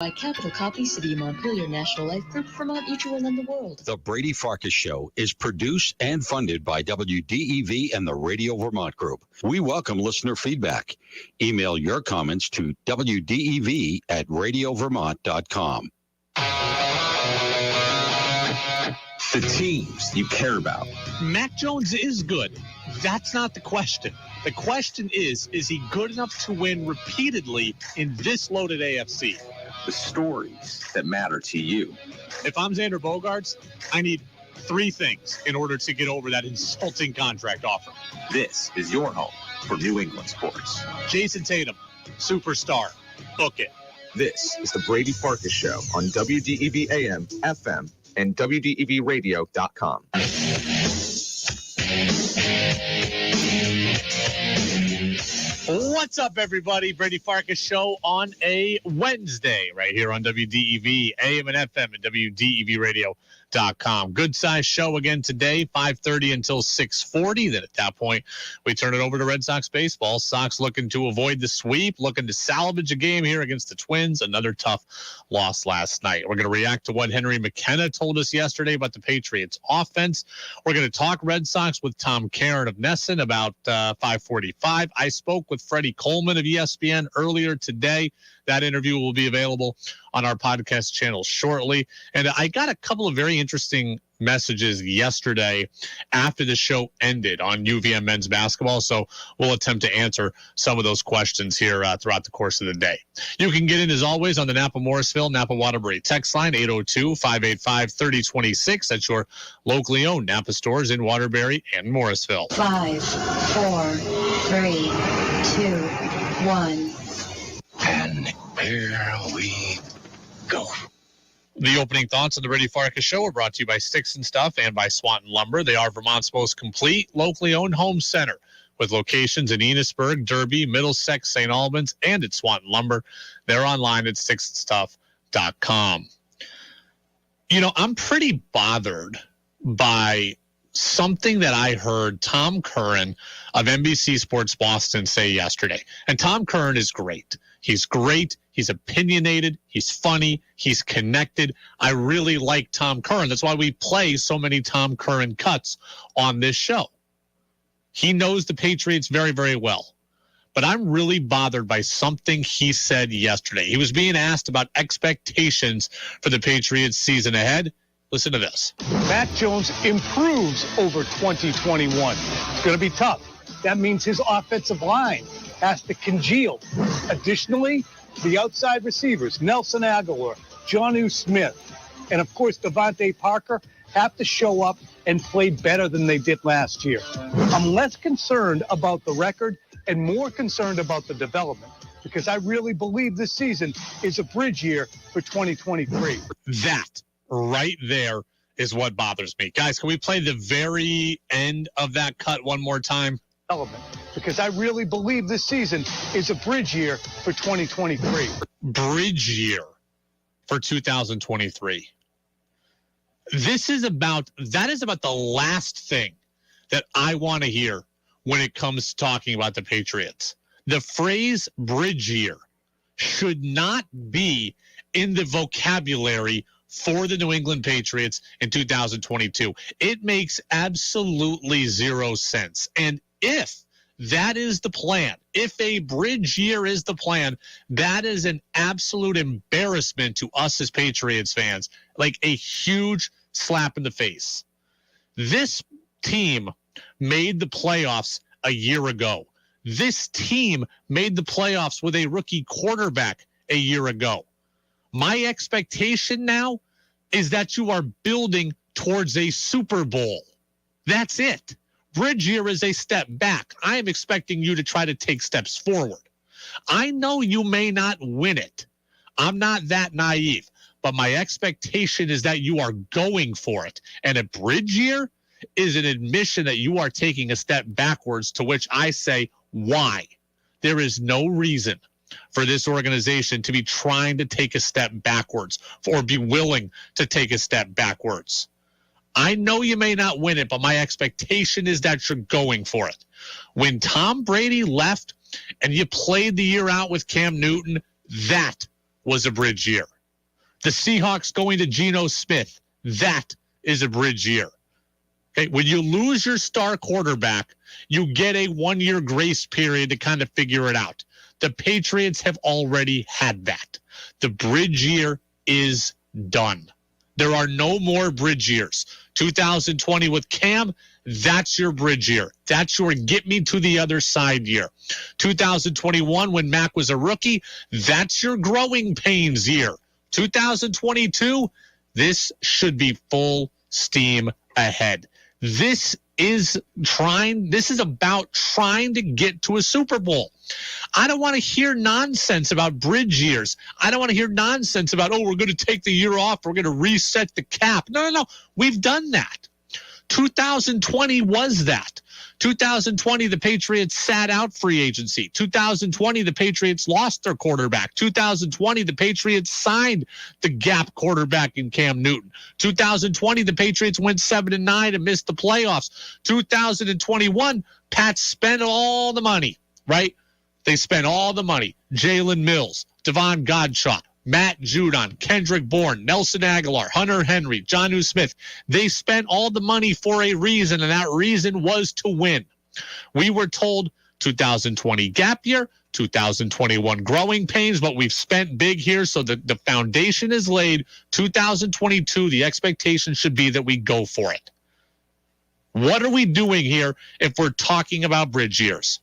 By Capital Copy, City of Montpelier, National Life Group, Vermont Mutual, and the World. The Brady Farkas Show is produced and funded by WDEV and the Radio Vermont Group. We welcome listener feedback. Email your comments to wdev@radiovermont.com. The teams you care about. Mac Jones is good. That's not the question. The question is he good enough to win repeatedly in this loaded AFC? The stories that matter to you. If I'm Xander Bogaerts, I need three things in order to get over that insulting contract offer. This is your home for New England sports. Jason Tatum, superstar. Book it. This is the Brady Farkas Show on WDEV AM, FM, and WDEVradio.com. What's up, everybody? Brady Farkas Show on a Wednesday right here on WDEV, AM and FM, and WDEVradio.com. Good size show again today, 5:30 until 6:40. Then at that point, we turn it over to Red Sox baseball. Sox looking to avoid the sweep, looking to salvage a game here against the Twins. Another tough loss last night. We're going to react to what Henry McKenna told us yesterday about the Patriots offense. We're going to talk Red Sox with Tom Caron of NESN about 5:45. I spoke with Freddie Coleman of ESPN earlier today. That interview will be available on our podcast channel shortly. And I got a couple of very interesting messages yesterday after the show ended on UVM men's basketball. So we'll attempt to answer some of those questions here throughout the course of the day. You can get in, as always, on the Napa Morrisville, Napa Waterbury text line, 802-585-3026. That's your locally owned Napa stores in Waterbury and Morrisville. 5, 4, 3, 2, 1. And here we go. The opening thoughts of the Brady Farkas Show are brought to you by Sticks and Stuff and by Swanton Lumber. They are Vermont's most complete, locally owned home center with locations in Enosburg, Derby, Middlesex, St. Albans, and at Swanton Lumber. They're online at sticksandstuff.com. You know, I'm pretty bothered by something that I heard Tom Curran of NBC Sports Boston say yesterday. And Tom Curran is great. He's great. He's opinionated. He's funny. He's connected. I really like Tom Curran. That's why we play so many Tom Curran cuts on this show. He knows the Patriots very, very well. But I'm really bothered by something he said yesterday. He was being asked about expectations for the Patriots season ahead. Listen to this. Mac Jones improves over 2021. It's going to be tough. That means his offensive line has to congeal. Additionally, the outside receivers, Nelson Aguilar, Jonnu Smith, and of course Devontae Parker, have to show up and play better than they did last year. I'm less concerned about the record and more concerned about the development, because I really believe this season is a bridge year for 2023. That right there is what bothers me. Guys, can we play the very end of that cut one more time? Because I really believe this season is a bridge year for 2023. Bridge year for 2023. That is about the last thing that I want to hear when it comes to talking about the Patriots. The phrase bridge year should not be in the vocabulary for the New England Patriots in 2022. It makes absolutely zero sense. And if that is the plan, if a bridge year is the plan, that is an absolute embarrassment to us as Patriots fans, like a huge slap in the face. This team made the playoffs a year ago. This team made the playoffs with a rookie quarterback a year ago. My expectation now is that you are building towards a Super Bowl. That's it. Bridge year is a step back. I am expecting you to try to take steps forward. I know you may not win it. I'm not that naive, but my expectation is that you are going for it. And a bridge year is an admission that you are taking a step backwards, to which I say, why? There is no reason for this organization to be trying to take a step backwards or be willing to take a step backwards. I know you may not win it, but my expectation is that you're going for it. When Tom Brady left and you played the year out with Cam Newton, that was a bridge year. The Seahawks going to Geno Smith, that is a bridge year. Okay, when you lose your star quarterback, you get a 1-year grace period to kind of figure it out. The Patriots have already had that. The bridge year is done. There are no more bridge years. 2020 with Cam, that's your bridge year. That's your get me to the other side year. 2021 when Mac was a rookie, that's your growing pains year. 2022, this should be full steam ahead. This is about trying to get to a Super Bowl. I don't want to hear nonsense about bridge years. I don't want to hear nonsense about, we're going to take the year off. We're going to reset the cap. No. We've done that. 2020 was that. 2020, the Patriots sat out free agency. 2020, the Patriots lost their quarterback. 2020, the Patriots signed the gap quarterback in Cam Newton. 2020, the Patriots went 7-9 and missed the playoffs. 2021, Pats spent all the money, right? They spent all the money. Jalen Mills, Devon Godchaux, Matt Judon, Kendrick Bourne, Nelson Aguilar, Hunter Henry, Jonnu Smith. They spent all the money for a reason, and that reason was to win. We were told 2020 gap year, 2021 growing pains, but we've spent big here, so the foundation is laid. 2022, the expectation should be that we go for it. What are we doing here if we're talking about bridge years?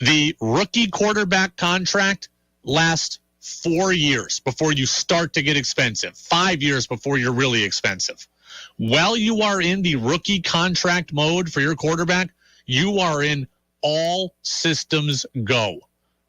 The rookie quarterback contract lasts 4 years before you start to get expensive, 5 years before you're really expensive. While you are in the rookie contract mode for your quarterback, you are in all systems go.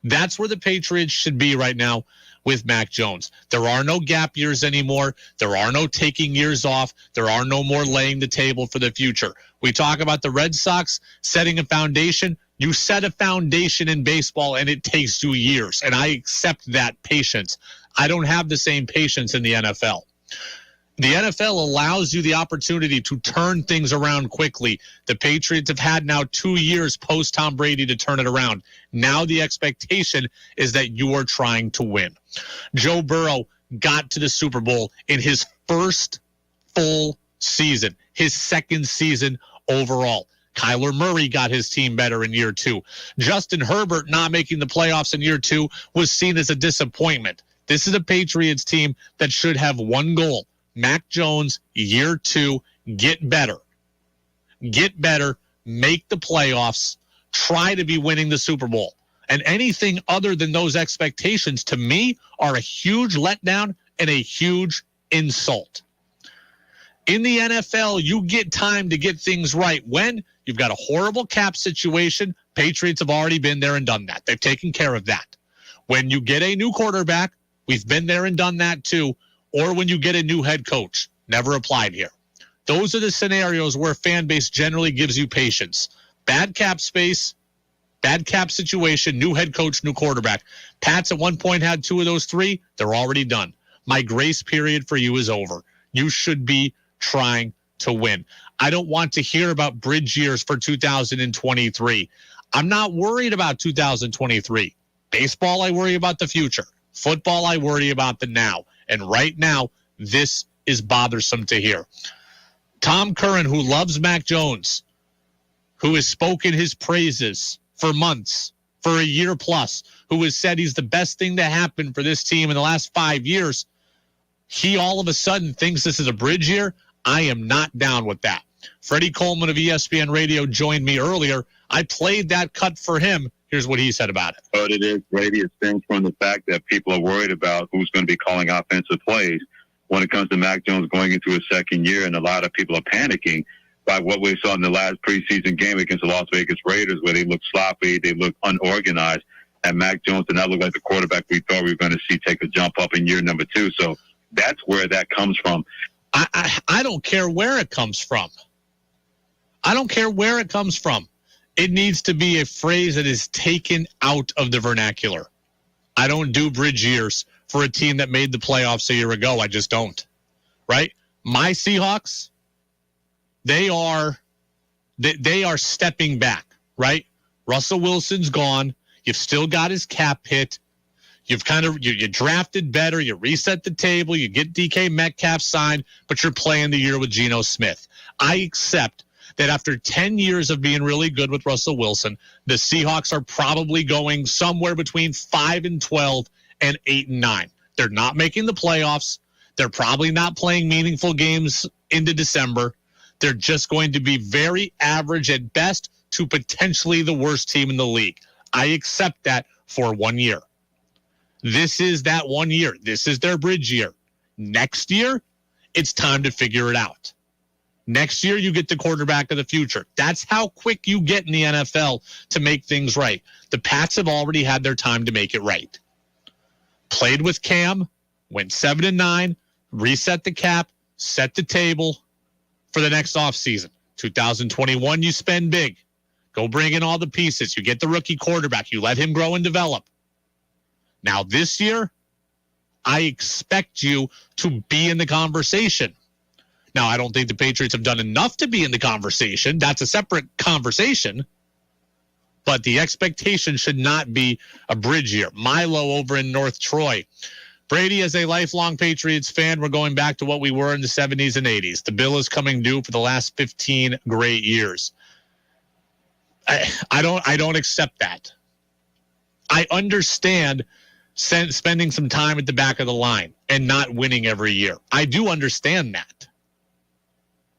That's where the Patriots should be right now with Mac Jones. There are no gap years anymore. There are no taking years off. There are no more laying the table for the future. We talk about the Red Sox setting a foundation. You set a foundation in baseball, and it takes you years, and I accept that patience. I don't have the same patience in the NFL. The NFL allows you the opportunity to turn things around quickly. The Patriots have had now 2 years post Tom Brady to turn it around. Now the expectation is that you are trying to win. Joe Burrow got to the Super Bowl in his first full season, his second season overall. Kyler Murray got his team better in year 2. Justin Herbert not making the playoffs in year 2 was seen as a disappointment. This is a Patriots team that should have one goal. Mac Jones, year 2, get better. Get better, make the playoffs, try to be winning the Super Bowl. And anything other than those expectations, to me, are a huge letdown and a huge insult. In the NFL, you get time to get things right when you've got a horrible cap situation. Patriots have already been there and done that. They've taken care of that. When you get a new quarterback, we've been there and done that too. Or when you get a new head coach, never applied here. Those are the scenarios where fan base generally gives you patience. Bad cap space, bad cap situation, new head coach, new quarterback. Pats at one point had 2 of those 3. They're already done. My grace period for you is over. You should be trying to win. I don't want to hear about bridge years for 2023. I'm not worried about 2023. Baseball, I worry about the future. Football, I worry about the now. And right now, this is bothersome to hear. Tom Curran, who loves Mac Jones, who has spoken his praises for months, for a year plus, who has said he's the best thing to happen for this team in the last 5 years, he all of a sudden thinks this is a bridge year. I am not down with that. Freddie Coleman of ESPN Radio joined me earlier. I played that cut for him. Here's what he said about it. What it is, Brady, it stems from the fact that people are worried about who's going to be calling offensive plays when it comes to Mac Jones going into his second year, and a lot of people are panicking by what we saw in the last preseason game against the Las Vegas Raiders, where they looked sloppy, they looked unorganized, and Mac Jones did not look like the quarterback we thought we were going to see take a jump up in year number 2. So that's where that comes from. I don't care where it comes from. I don't care where it comes from. It needs to be a phrase that is taken out of the vernacular. I don't do bridge years for a team that made the playoffs a year ago. I just don't. Right? My Seahawks, they are stepping back, right? Russell Wilson's gone. You've still got his cap hit. You've you drafted better. You reset the table. You get DK Metcalf signed, but you're playing the year with Geno Smith. I accept that after 10 years of being really good with Russell Wilson, the Seahawks are probably going somewhere between 5-12 and 8-9. They're not making the playoffs. They're probably not playing meaningful games into December. They're just going to be very average at best to potentially the worst team in the league. I accept that for 1 year. This is that 1 year. This is their bridge year. Next year, it's time to figure it out. Next year, you get the quarterback of the future. That's how quick you get in the NFL to make things right. The Pats have already had their time to make it right. Played with Cam, went 7-9, reset the cap, set the table for the next offseason. 2021, you spend big. Go bring in all the pieces. You get the rookie quarterback. You let him grow and develop. Now, this year, I expect you to be in the conversation. Now, I don't think the Patriots have done enough to be in the conversation. That's a separate conversation. But the expectation should not be a bridge year. Milo over in North Troy. Brady, as a lifelong Patriots fan, we're going back to what we were in the 70s and 80s. The bill is coming due for the last 15 great years. I don't accept that. I understand spending some time at the back of the line and not winning every year. I do understand that.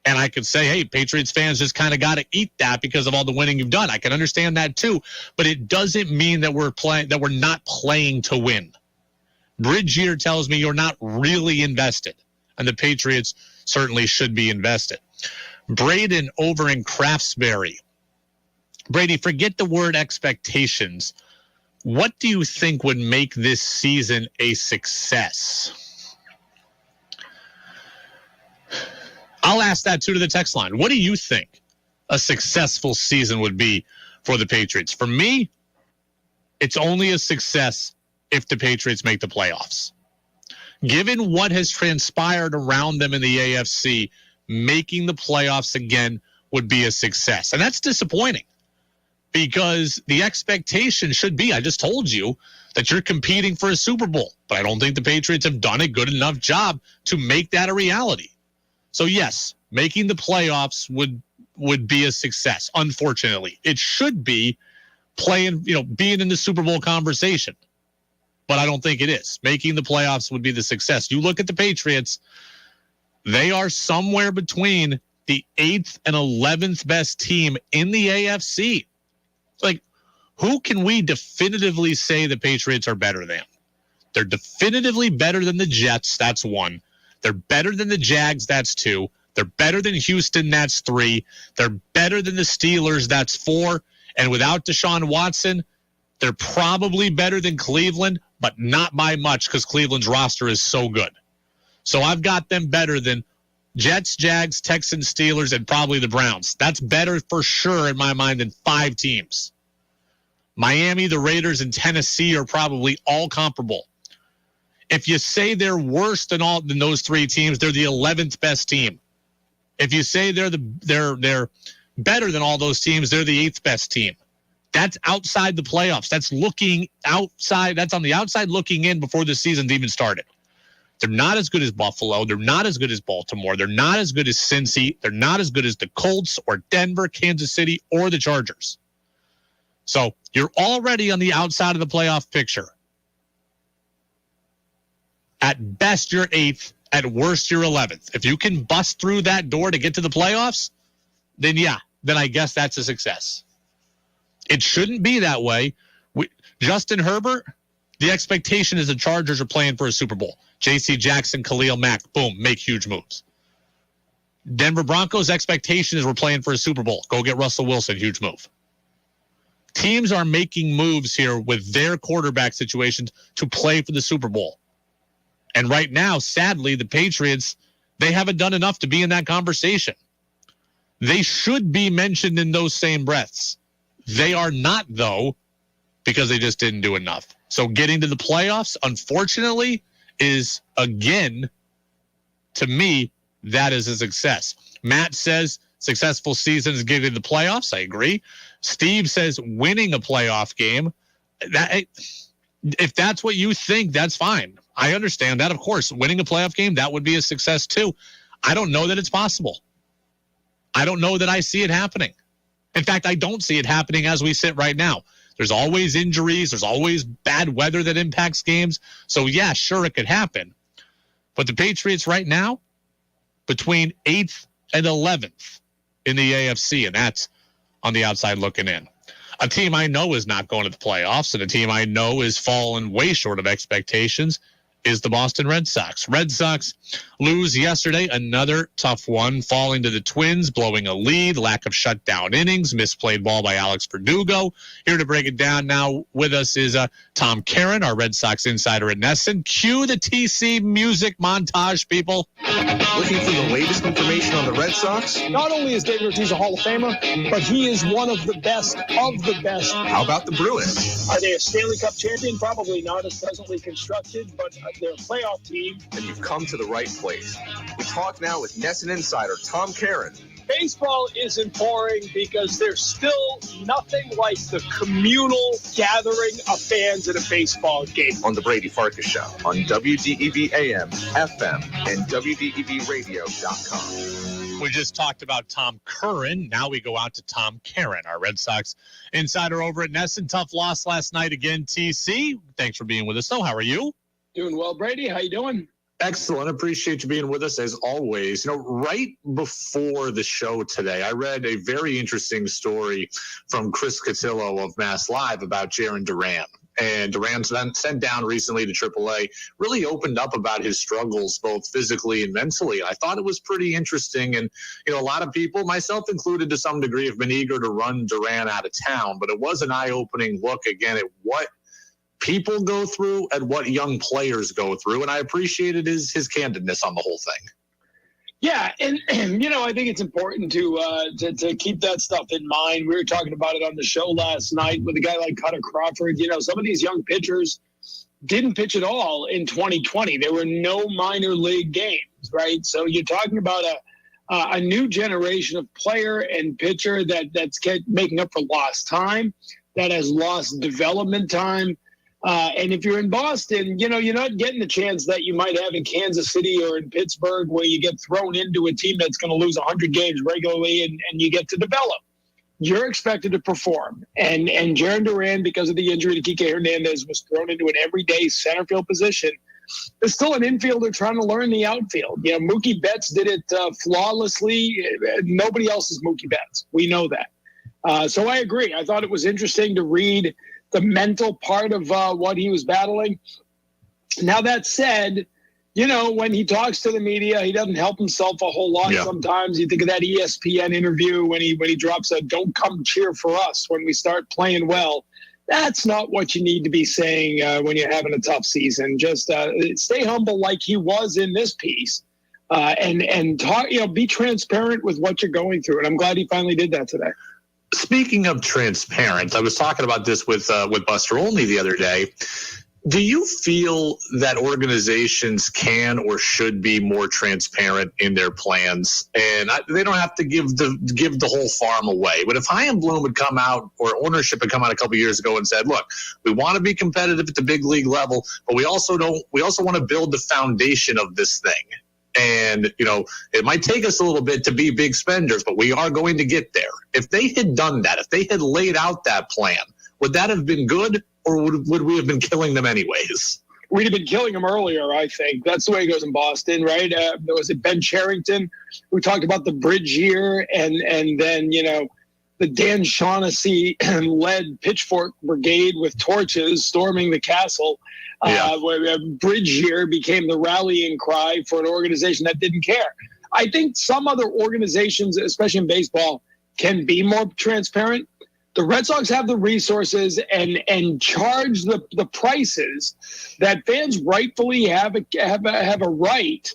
And I could say, hey, Patriots fans just kind of got to eat that because of all the winning you've done. I can understand that too, but it doesn't mean that we're not playing to win. Bridge year tells me you're not really invested, and the Patriots certainly should be invested. Braden over in Craftsbury. Brady, forget the word expectations. What do you think would make this season a success? I'll ask that too to the text line. What do you think a successful season would be for the Patriots? For me, it's only a success if the Patriots make the playoffs. Given what has transpired around them in the AFC, making the playoffs again would be a success. And that's disappointing because the expectation should be, I just told you, that you're competing for a Super Bowl. But I don't think the Patriots have done a good enough job to make that a reality. So yes, making the playoffs would be a success. Unfortunately, it should be being in the Super Bowl conversation, but I don't think it is. Making the playoffs would be the success. You look at the Patriots, they are somewhere between the 8th and 11th best team in the AFC. Like, who can we definitively say the Patriots are better than? They're definitively better than the Jets. That's one. They're better than the Jags. That's two. They're better than Houston. That's three. They're better than the Steelers. That's four. And without Deshaun Watson, they're probably better than Cleveland, but not by much because Cleveland's roster is so good. So I've got them better than Jets, Jags, Texans, Steelers, and probably the Browns. That's better for sure in my mind than 5 teams. Miami, the Raiders, and Tennessee are probably all comparable. If you say they're worse than those 3 teams, they're the 11th best team. If you say they're better than all those teams, they're the 8th best team. That's outside the playoffs. That's looking outside. That's on the outside looking in before the season's even started. They're not as good as Buffalo. They're not as good as Baltimore. They're not as good as Cincy. They're not as good as the Colts or Denver, Kansas City, or the Chargers. So you're already on the outside of the playoff picture. At best, you're 8th. At worst, you're 11th. If you can bust through that door to get to the playoffs, then I guess that's a success. It shouldn't be that way. Justin Herbert, the expectation is the Chargers are playing for a Super Bowl. J.C. Jackson, Khalil Mack, boom, make huge moves. Denver Broncos' expectation is we're playing for a Super Bowl. Go get Russell Wilson, huge move. Teams are making moves here with their quarterback situations to play for the Super Bowl. And right now, sadly, the Patriots, they haven't done enough to be in that conversation. They should be mentioned in those same breaths. They are not, though, because they just didn't do enough. So getting to the playoffs, unfortunately, is, again, to me, that is a success. Matt says successful season is getting to the playoffs. I agree. Steve says winning a playoff game. if that's what you think, that's fine. I understand that. Of course, winning a playoff game, that would be a success too. I don't know that it's possible. I don't know that I see it happening. In fact, I don't see it happening as we sit right now. There's always injuries. There's always bad weather that impacts games. So, yeah, sure, it could happen. But the Patriots right now, between 8th and 11th in the AFC, and that's on the outside looking in. A team I know is not going to the playoffs, and a team I know is fallen way short of expectations is the Boston Red Sox. Red Sox lose yesterday, another tough one, falling to the Twins, blowing a lead, lack of shutdown innings, misplayed ball by Alex Verdugo. Here to break it down now with us is Tom Caron, our Red Sox insider at NESN. Cue the TC music montage, people. Looking for the latest information on the Red Sox? Not only is David Ortiz a Hall of Famer, but he is one of the best of the best. How about the Bruins? Are they a Stanley Cup champion? Probably not as presently constructed, but they're a playoff team. Then you've come to the right place. We talk now with NESN insider Tom Caron. Baseball isn't boring because there's still nothing like the communal gathering of fans at a baseball game. On the Brady Farkas Show on WDEV AM, FM, and WDEVradio.com. We just talked about Tom Curran. Now we go out to Tom Caron, our Red Sox insider over at NESN. Tough loss last night again, TC. Thanks for being with us, though. How are you? Doing well, Brady. How you doing? Excellent. Appreciate you being with us as always. Right before the show today, I read a very interesting story from Chris Cotillo of Mass Live about Jarren Duran. And Duran's been sent down recently to AAA, really opened up about his struggles, both physically and mentally. I thought it was pretty interesting. And, a lot of people, myself included to some degree, have been eager to run Duran out of town. But it was an eye-opening look, again, at what people go through and what young players go through. And I appreciated his candidness on the whole thing. Yeah, and I think it's important to keep that stuff in mind. We were talking about it on the show last night with a guy like Cutter Crawford. Some of these young pitchers didn't pitch at all in 2020. There were no minor league games, right? So you're talking about a new generation of player and pitcher that's making up for lost time, that has lost development time. And if you're in Boston, you're not getting the chance that you might have in Kansas City or in Pittsburgh, where you get thrown into a team that's going to lose 100 games regularly and you get to develop. You're expected to perform. And Jarren Duran, because of the injury to Kike Hernandez, was thrown into an everyday center field position. There's still an infielder trying to learn the outfield. Mookie Betts did it flawlessly. Nobody else is Mookie Betts. We know that. So I agree. I thought it was interesting to read the mental part of what he was battling. Now, that said, when he talks to the media, he doesn't help himself a whole lot. Yeah. Sometimes you think of that ESPN interview when he drops a "Don't come cheer for us when we start playing well." That's not what you need to be saying when you're having a tough season. Just stay humble like he was in this piece, and talk. Be transparent with what you're going through. And I'm glad he finally did that today. Speaking of transparent, I was talking about this with Buster Olney the other day. Do you feel that organizations can or should be more transparent in their plans? And they don't have to give the whole farm away. But if Chaim Bloom had come out, or ownership had come out a couple years ago and said, "Look, we want to be competitive at the big league level, but we also want to build the foundation of this thing. And, it might take us a little bit to be big spenders, but we are going to get there." If they had done that, if they had laid out that plan, would that have been good, or would we have been killing them anyways? We'd have been killing them earlier, I think. That's the way it goes in Boston, right? Was it Ben Cherington who talked about the bridge year, and then, the Dan Shaughnessy-led Pitchfork Brigade with torches storming the castle. Where bridge year became the rallying cry for an organization that didn't care. I think some other organizations, especially in baseball, can be more transparent. The Red Sox have the resources and charge the prices that fans rightfully have a right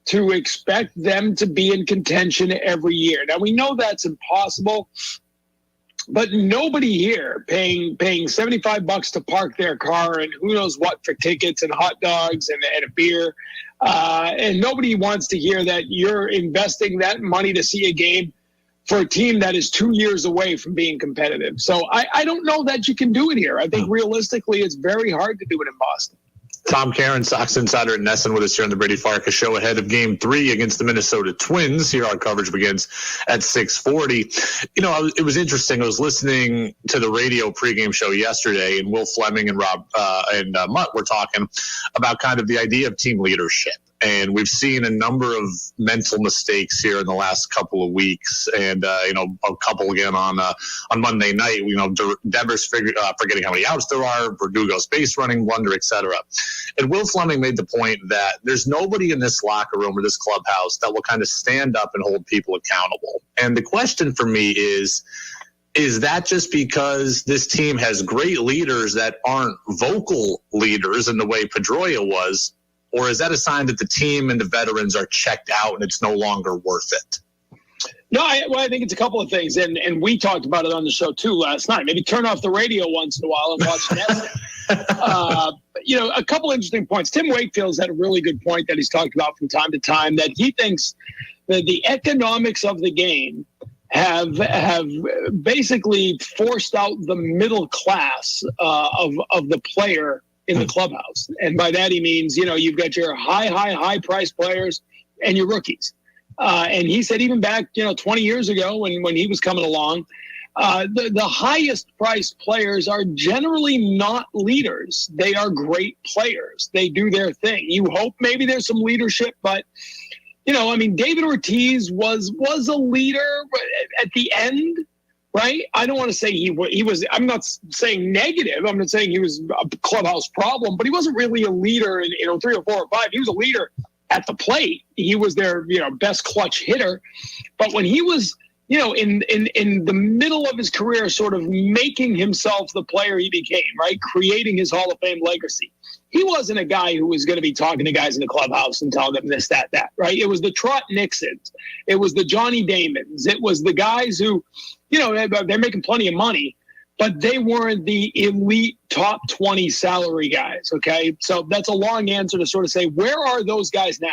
to expect them to be in contention every year. Now, we know that's impossible. But nobody here paying $75 to park their car and who knows what for tickets and hot dogs and a beer. And nobody wants to hear that you're investing that money to see a game for a team that is 2 years away from being competitive. So I don't know that you can do it here. I think realistically it's very hard to do it in Boston. Tom Caron, Sox Insider at NESN, with us here on the Brady Farkas Show ahead of Game 3 against the Minnesota Twins. Here our coverage begins at 6:40. You know, it was interesting. I was listening to the radio pregame show yesterday, and Will Fleming and Rob and Mutt were talking about kind of the idea of team leadership. And we've seen a number of mental mistakes here in the last couple of weeks, and you know, a couple again on Monday night. You know, Devers forgetting how many outs there are, Verdugo's base running blunder, etc. And Will Fleming made the point that there's nobody in this locker room or this clubhouse that will kind of stand up and hold people accountable. And the question for me is that just because this team has great leaders that aren't vocal leaders in the way Pedroia was? Or is that a sign that the team and the veterans are checked out and it's no longer worth it? No, I think it's a couple of things. And we talked about it on the show, too, last night. Maybe turn off the radio once in a while and watch NESN. You know, a couple interesting points. Tim Wakefield's had a really good point that he's talked about from time to time, that he thinks that the economics of the game have basically forced out the middle class of the player in the clubhouse. And by that he means, you know, you've got your high price players and your rookies. And he said even back, 20 years ago when he was coming along, the highest priced players are generally not leaders. They are great players. They do their thing. You hope maybe there's some leadership, but David Ortiz was a leader at the end. Right? I don't want to say he was, I'm not saying negative. I'm not saying he was a clubhouse problem, but he wasn't really a leader in 3 or 4 or 5. He was a leader at the plate. He was their, best clutch hitter. But when he was, in the middle of his career, sort of making himself the player he became, right? Creating his Hall of Fame legacy. He wasn't a guy who was going to be talking to guys in the clubhouse and telling them this, that, right? It was the Trot Nixons. It was the Johnny Damons. It was the guys who, they're making plenty of money, but they weren't the elite top 20 salary guys, okay? So that's a long answer to sort of say, where are those guys now,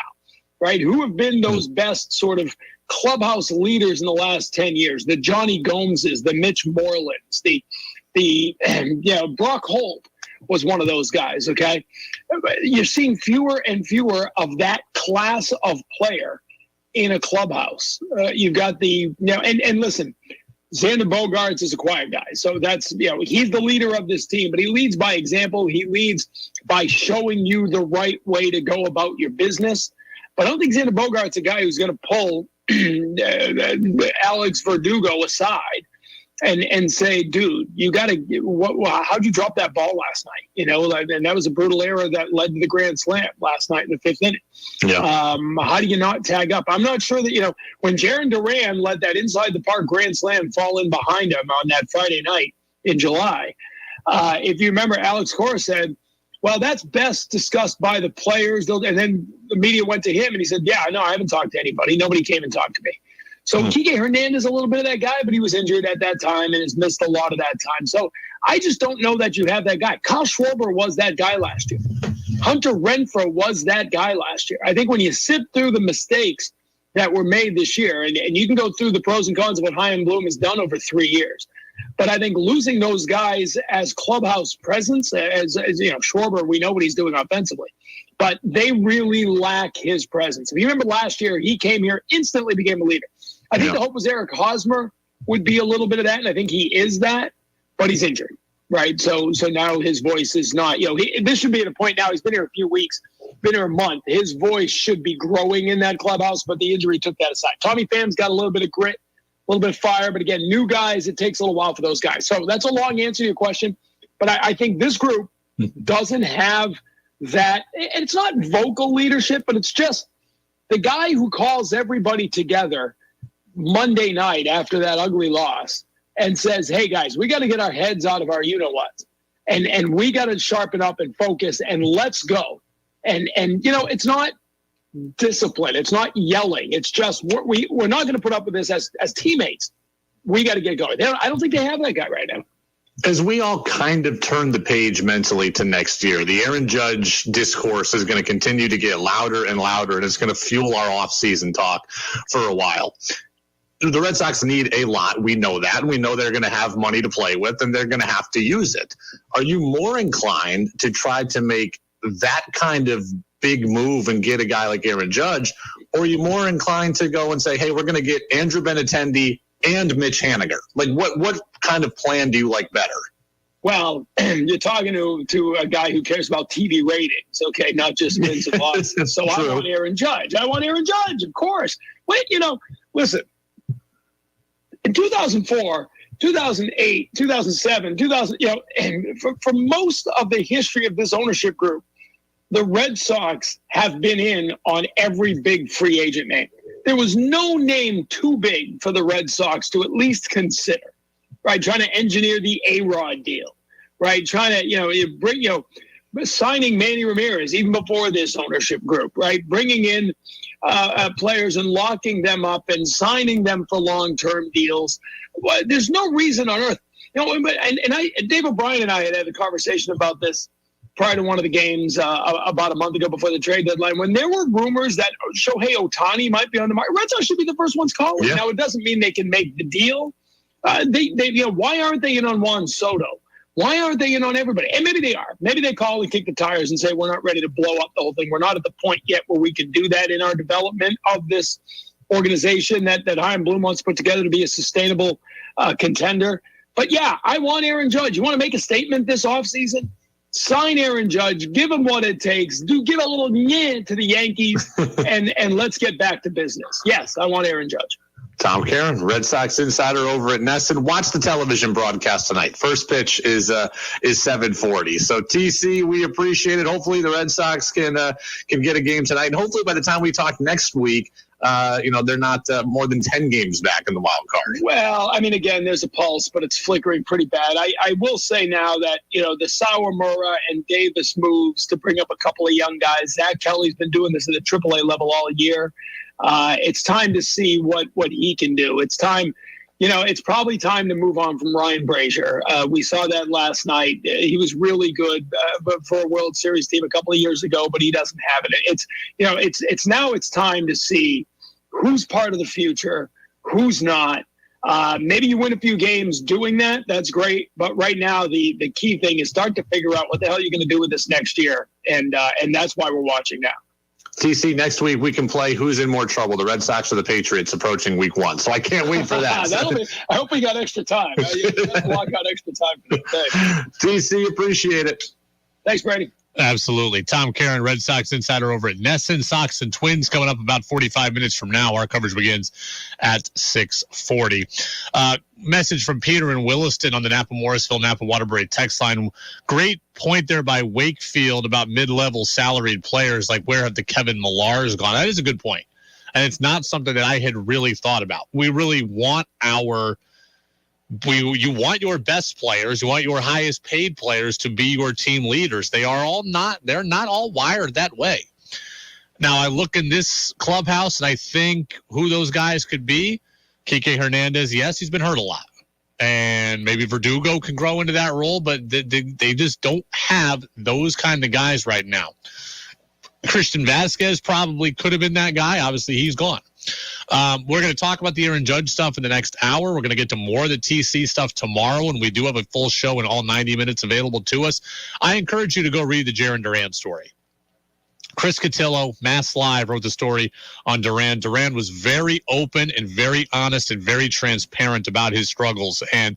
right? Who have been those best sort of clubhouse leaders in the last 10 years? The Johnny Gomeses, the Mitch Morelands, the Brock Holt was one of those guys, okay? You're seeing fewer and fewer of that class of player in a clubhouse. You've got and listen, Xander Bogaerts is a quiet guy. So that's, he's the leader of this team, but he leads by example. He leads by showing you the right way to go about your business. But I don't think Xander Bogaerts is a guy who's going to pull Alex Verdugo aside and say, dude, you got to, how'd you drop that ball last night? And that was a brutal error that led to the grand slam last night in the 5th inning. Yeah. How do you not tag up? I'm not sure that, when Jarren Duran let that inside the park grand slam fall in behind him on that Friday night in July, if you remember, Alex Cora said, well, that's best discussed by the players. And then the media went to him and he said, yeah, no, I haven't talked to anybody. Nobody came and talked to me. So Kike Hernandez, a little bit of that guy, but he was injured at that time and has missed a lot of that time. So I just don't know that you have that guy. Kyle Schwarber was that guy last year. Hunter Renfroe was that guy last year. I think when you sit through the mistakes that were made this year, and you can go through the pros and cons of what Chaim Bloom has done over 3 years, but I think losing those guys as clubhouse presence, as Schwarber, we know what he's doing offensively, but they really lack his presence. If you remember last year, he came here, instantly became a leader. I think the hope was Eric Hosmer would be a little bit of that, and I think he is that, but he's injured, right? So now his voice is not, this should be at a point now, he's been here a few weeks, been here a month. His voice should be growing in that clubhouse, but the injury took that aside. Tommy Pham's got a little bit of grit, a little bit of fire, but again, new guys, it takes a little while for those guys. So that's a long answer to your question, but I think this group doesn't have that, and it's not vocal leadership, but it's just the guy who calls everybody together Monday night after that ugly loss and says, hey guys, we got to get our heads out of our you-know-what, and we got to sharpen up and focus and let's go. And it's not discipline. It's not yelling. It's just, we're not going to put up with this as teammates. We got to get going. I don't think they have that guy right now. As we all kind of turn the page mentally to next year, the Aaron Judge discourse is going to continue to get louder and louder, and it's going to fuel our off-season talk for a while. the Red Sox need a lot. We know that. And we know they're going to have money to play with, and they're going to have to use it. Are you more inclined to try to make that kind of big move and get a guy like Aaron Judge, or are you more inclined to go and say, hey, we're going to get Andrew Benintendi and Mitch Haniger? Like, what kind of plan do you like better? Well, you're talking to a guy who cares about TV ratings, okay, not just wins and losses. So I want Aaron Judge. Of course. Wait, listen, in 2004, 2008, 2007, 2000, and for most of the history of this ownership group, the Red Sox have been in on every big free agent name. There was no name too big for the Red Sox to at least consider, right? Trying to engineer the A-Rod deal, right? Trying to, signing Manny Ramirez even before this ownership group, right? Bringing in players and locking them up and signing them for long-term deals. Well, there's no reason on earth, Dave O'Brien and I had a conversation about this prior to one of the games about a month ago before the trade deadline, when there were rumors that Shohei Ohtani might be on the market. Red Sox should be the first ones calling. Yeah. Now, it doesn't mean they can make the deal. Why aren't they in on Juan Soto? Why aren't they in on everybody? And maybe they are. Maybe they call and kick the tires and say, we're not ready to blow up the whole thing. We're not at the point yet where we can do that in our development of this organization that Chaim Bloom wants to put together to be a sustainable contender. But yeah, I want Aaron Judge. You want to make a statement this offseason? Sign Aaron Judge, give him what it takes, give a little to the Yankees, and let's get back to business. Yes, I want Aaron Judge. Tom Caron, Red Sox insider over at NESN. Watch the television broadcast tonight. First pitch is 7:40. So TC, we appreciate it. Hopefully the Red Sox can get a game tonight, and hopefully by the time we talk next week, they're not more than 10 games back in the wild card. Well, again, there's a pulse, but it's flickering pretty bad. I will say now that, the Sawamura and Davis moves to bring up a couple of young guys. Zach Kelly's been doing this at the AAA level all year. It's time to see what he can do. It's time, it's probably time to move on from Ryan Brazier. We saw that last night. He was really good for a World Series team a couple of years ago, but he doesn't have it. It's time to see who's part of the future, who's not. Maybe you win a few games doing that. That's great. But right now, the key thing is start to figure out what the hell you're going to do with this next year. And that's why we're watching now. TC, next week we can play Who's in More Trouble, the Red Sox or the Patriots approaching week 1. So I can't wait for that. I hope we got extra time. You block out extra time for the day. TC, appreciate it. Thanks, Brady. Absolutely. Tom Caron, Red Sox insider over at NESN. Sox and Twins coming up about 45 minutes from now. Our coverage begins at 6:40. Message from Peter in Williston on the Napa-Morrisville, Napa-Waterbury text line. Great point there by Wakefield about mid-level salaried players. Like, where have the Kevin Millars gone? That is a good point. And it's not something that I had really thought about. We really want you want your best players, you want your highest paid players to be your team leaders. They're not all wired that way. Now I look in this clubhouse and I think who those guys could be. Kike Hernandez, yes, he's been hurt a lot. And maybe Verdugo can grow into that role, but they just don't have those kind of guys right now. Christian Vasquez probably could have been that guy. Obviously, he's gone. We're going to talk about the Aaron Judge stuff in the next hour. We're going to get to more of the TC stuff tomorrow, and we do have a full show and all 90 minutes available to us. I encourage you to go read the Jarren Duran story. Chris Cotillo, Mass Live, wrote the story on Duran. Duran was very open and very honest and very transparent about his struggles. And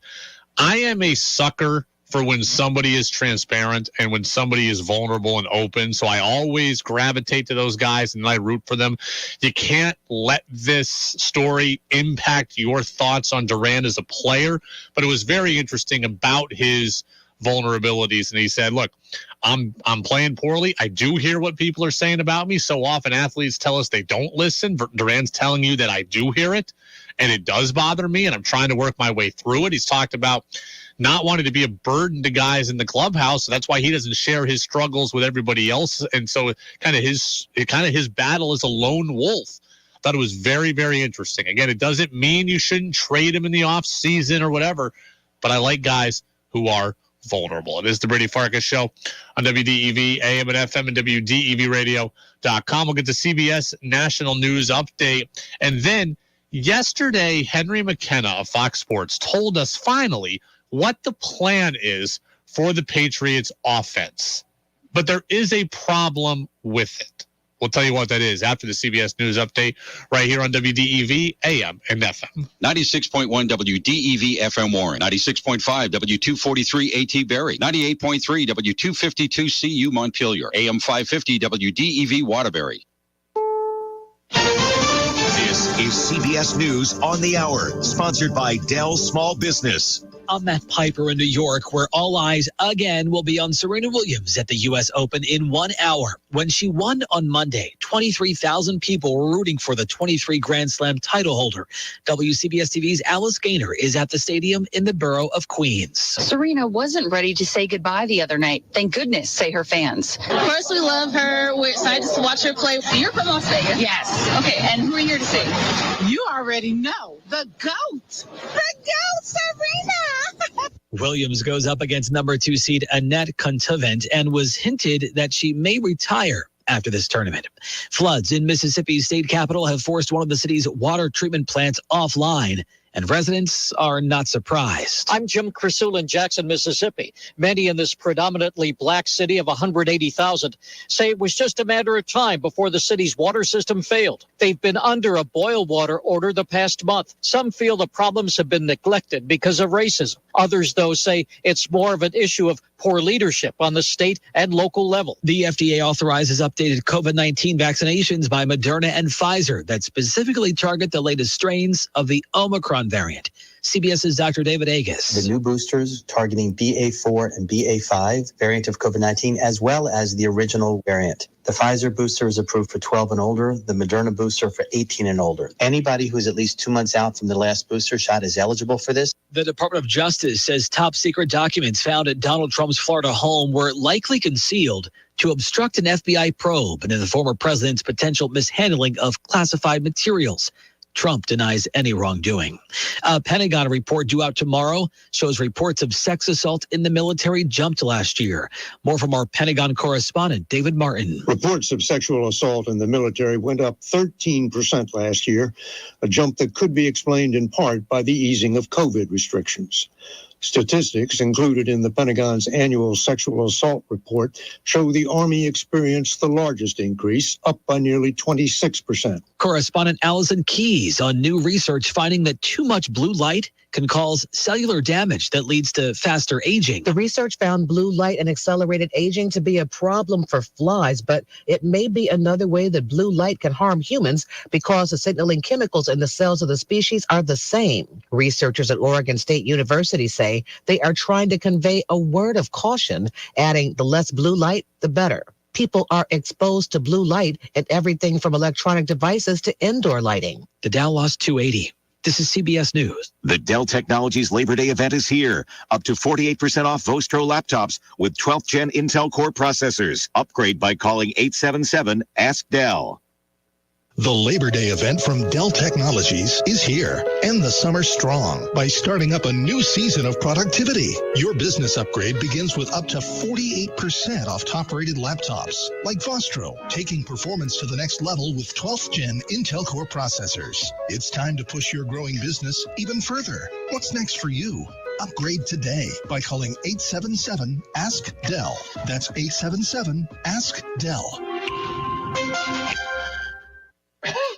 I am a sucker for when somebody is transparent and when somebody is vulnerable and open. So I always gravitate to those guys and I root for them. You can't let this story impact your thoughts on Duran as a player, but it was very interesting about his vulnerabilities. And he said, look, I'm playing poorly. I do hear what people are saying about me. So often athletes tell us they don't listen. Duran's telling you that I do hear it and it does bother me and I'm trying to work my way through it. He's talked about not wanting to be a burden to guys in the clubhouse. So that's why he doesn't share his struggles with everybody else. And so kind of his battle is a lone wolf. I thought it was very, very interesting. Again, it doesn't mean you shouldn't trade him in the off season or whatever, but I like guys who are vulnerable. It is the Brady Farkas Show on WDEV, AM and FM, and WDEVradio.com. We'll get the CBS National News Update. And then Yesterday, Henry McKenna of Fox Sports told us finally what the plan is for the Patriots offense. But there is a problem with it. We'll tell you what that is after the CBS News update right here on WDEV, AM and FM. 96.1 WDEV FM Warren, 96.5 W243 AT Barrie, 98.3 W252 CU Montpelier, AM 550 WDEV Waterbury. This is CBS News on the Hour, sponsored by Dell Small Business. I'm Matt Piper in New York, where all eyes again will be on Serena Williams at the U.S. Open in 1 hour. When she won on Monday, 23,000 people were rooting for the 23 Grand Slam title holder. WCBS TV's Alice Gaynor is at the stadium in the borough of Queens. Serena wasn't ready to say goodbye the other night. Thank goodness, say her fans. Of course, we love her. We're excited to watch her play. You're from Las Vegas? Yes. Okay, and who are you here to see? You already know. The GOAT. The GOAT, Serena. Williams goes up against number 2 seed Annette Kontaveit and was hinted that she may retire after this tournament. Floods in Mississippi's state capital have forced one of the city's water treatment plants offline, and residents are not surprised. I'm Jim Crisul in Jackson, Mississippi. Many in this predominantly black city of 180,000 say it was just a matter of time before the city's water system failed. They've been under a boil water order the past month. Some feel the problems have been neglected because of racism. Others, though, say it's more of an issue of poor leadership on the state and local level. The FDA authorizes updated COVID-19 vaccinations by Moderna and Pfizer that specifically target the latest strains of the Omicron variant. CBS's Dr. David Agus. The new boosters targeting BA4 and BA5 variant of COVID-19, as well as the original variant. The Pfizer booster is approved for 12 and older, the Moderna booster for 18 and older. Anybody who's at least 2 months out from the last booster shot is eligible for this. The Department of Justice says top secret documents found at Donald Trump's Florida home were likely concealed to obstruct an FBI probe into the former president's potential mishandling of classified materials. Trump denies any wrongdoing. A Pentagon report due out tomorrow shows reports of sex assault in the military jumped last year. More from our Pentagon correspondent, David Martin. Reports of sexual assault in the military went up 13% last year, a jump that could be explained in part by the easing of COVID restrictions. Statistics included in the Pentagon's annual sexual assault report show the Army experienced the largest increase, up by nearly 26%. Correspondent Allison Keyes on new research finding that too much blue light can cause cellular damage that leads to faster aging. The research found blue light and accelerated aging to be a problem for flies, but it may be another way that blue light can harm humans because the signaling chemicals in the cells of the species are the same. Researchers at Oregon State University say they are trying to convey a word of caution, adding the less blue light, the better. People are exposed to blue light in everything from electronic devices to indoor lighting. The Dow lost 280. This is CBS News. The Dell Technologies Labor Day event is here. Up to 48% off Vostro laptops with 12th Gen Intel Core processors. Upgrade by calling 877-ASK-DELL. The Labor Day event from Dell Technologies is here. End the summer strong by starting up a new season of productivity. Your business upgrade begins with up to 48% off top-rated laptops, like Vostro, taking performance to the next level with 12th Gen Intel Core processors. It's time to push your growing business even further. What's next for you? Upgrade today by calling 877-ASK-DELL. That's 877-ASK-DELL.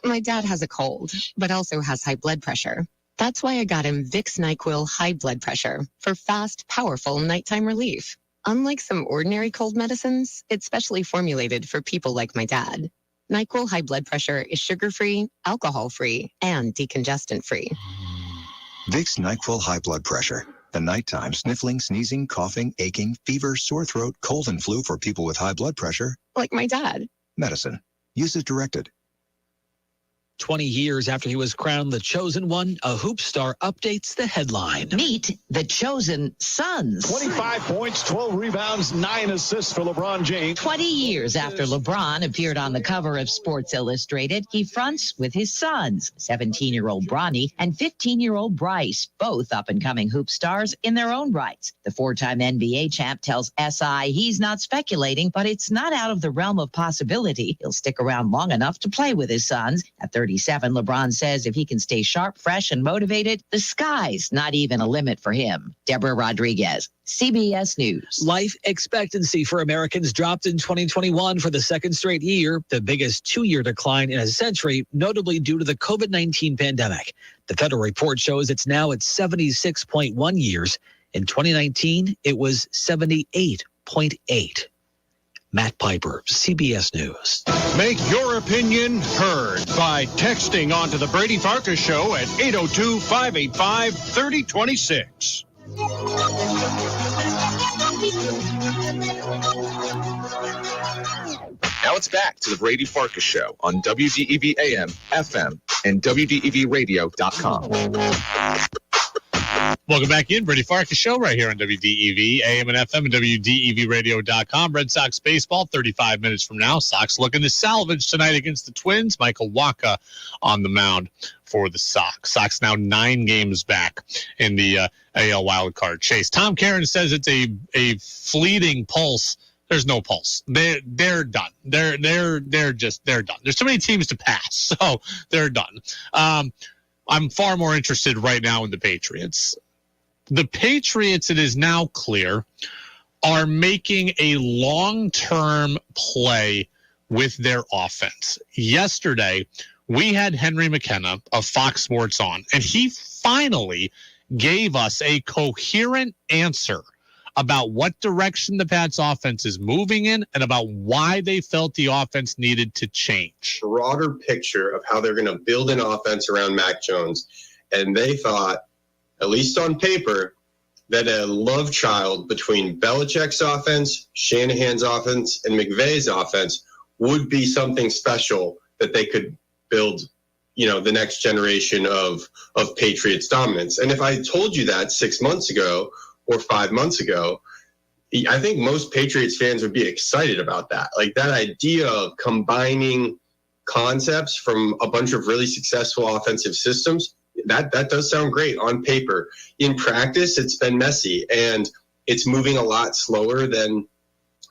My dad has a cold, but also has high blood pressure. That's why I got him Vicks NyQuil High Blood Pressure for fast, powerful nighttime relief. Unlike some ordinary cold medicines, it's specially formulated for people like my dad. NyQuil High Blood Pressure is sugar-free, alcohol-free, and decongestant-free. Vicks NyQuil High Blood Pressure. The nighttime sniffling, sneezing, coughing, aching, fever, sore throat, cold, and flu for people with high blood pressure. Like my dad. Medicine. Use as directed. 20 years after he was crowned the Chosen One, a hoop star updates the headline. Meet the Chosen Sons. 25 points, 12 rebounds, 9 assists for LeBron James. 20 years after LeBron appeared on the cover of Sports Illustrated, he fronts with his sons, 17-year-old Bronny and 15-year-old Bryce, both up-and-coming hoop stars in their own rights. The four-time NBA champ tells SI he's not speculating, but it's not out of the realm of possibility. He'll stick around long enough to play with his sons. At 37. LeBron says if he can stay sharp, fresh, and motivated, the sky's not even a limit for him. Deborah Rodriguez, CBS News. Life expectancy for Americans dropped in 2021 for the second straight year, the biggest two-year decline in a century, notably due to the COVID-19 pandemic. The federal report shows it's now at 76.1 years. In 2019, it was 78.8. Matt Piper, CBS News. Make your opinion heard by texting onto the Brady Farkas Show at 802-585-3026. Now it's back to the Brady Farkas Show on WDEV AM, FM, and WDEVradio.com. Welcome back in. Brady Farkas Show right here on WDEV, AM and FM, and WDEVradio.com. Red Sox baseball, 35 minutes from now. Sox looking to salvage tonight against the Twins. Michael Wacha on the mound for the Sox. Sox now 9 games back in the AL wildcard chase. Tom Caron says it's a fleeting pulse. There's no pulse. They're done. They're done. There's too many teams to pass, so they're done. I'm far more interested right now in the Patriots. The Patriots, it is now clear, are making a long-term play with their offense. Yesterday, we had Henry McKenna of Fox Sports on, and he finally gave us a coherent answer about what direction the Pats offense is moving in and about why they felt the offense needed to change. Broader picture of how they're going to build an offense around Mac Jones. And they thought, at least on paper, that a love child between Belichick's offense, Shanahan's offense, and McVay's offense would be something special that they could build, the next generation of Patriots dominance. And if I told you that 6 months ago or 5 months ago, I think most Patriots fans would be excited about that. Like that idea of combining concepts from a bunch of really successful offensive systems, that does sound great on paper. In practice, it's been messy and it's moving a lot slower than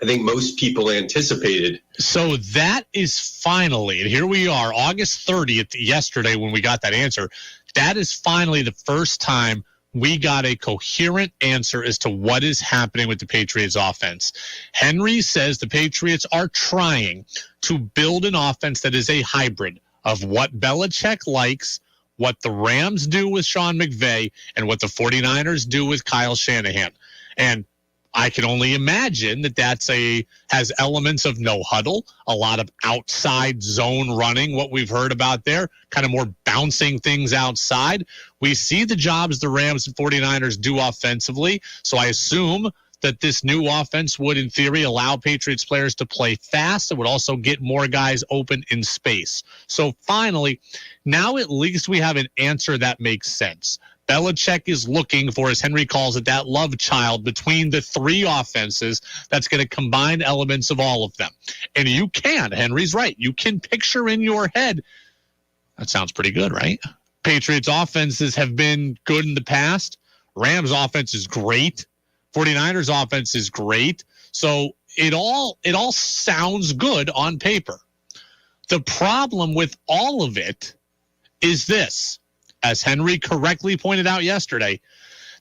I think most people anticipated. So that is finally, and here we are, August 30th, yesterday when we got that answer, that is finally the first time we got a coherent answer as to what is happening with the Patriots offense. Henry says the Patriots are trying to build an offense that is a hybrid of what Belichick likes, what the Rams do with Sean McVay, and what the 49ers do with Kyle Shanahan. And I can only imagine that has elements of no huddle, a lot of outside zone running, what we've heard about there, kind of more bouncing things outside. We see the jobs the Rams and 49ers do offensively, so I assume that this new offense would, in theory, allow Patriots players to play fast. It would also get more guys open in space. So finally, now at least we have an answer that makes sense. Belichick is looking for, as Henry calls it, that love child between the three offenses that's going to combine elements of all of them. And you can, Henry's right, you can picture in your head, that sounds pretty good, right? Patriots offenses have been good in the past. Rams offense is great. 49ers offense is great. So it all sounds good on paper. The problem with all of it is this. As Henry correctly pointed out yesterday,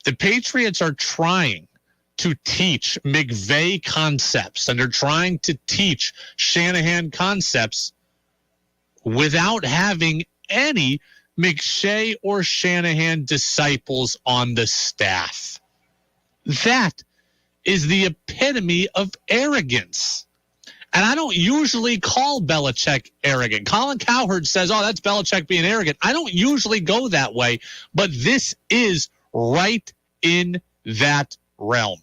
the Patriots are trying to teach McVay concepts, and they're trying to teach Shanahan concepts without having any McShay or Shanahan disciples on the staff. That is the epitome of arrogance. And I don't usually call Belichick arrogant. Colin Cowherd says, that's Belichick being arrogant. I don't usually go that way, but this is right in that realm.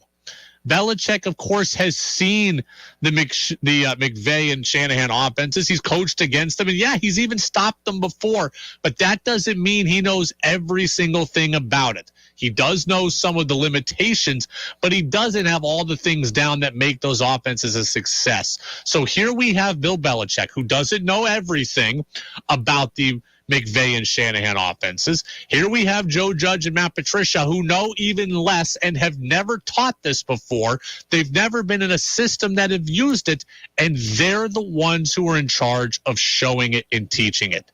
Belichick, of course, has seen the McVay and Shanahan offenses. He's coached against them, and yeah, he's even stopped them before, but that doesn't mean he knows every single thing about it. He does know some of the limitations, but he doesn't have all the things down that make those offenses a success. So here we have Bill Belichick, who doesn't know everything about the McVay and Shanahan offenses. Here we have Joe Judge and Matt Patricia, who know even less and have never taught this before. They've never been in a system that have used it, and they're the ones who are in charge of showing it and teaching it.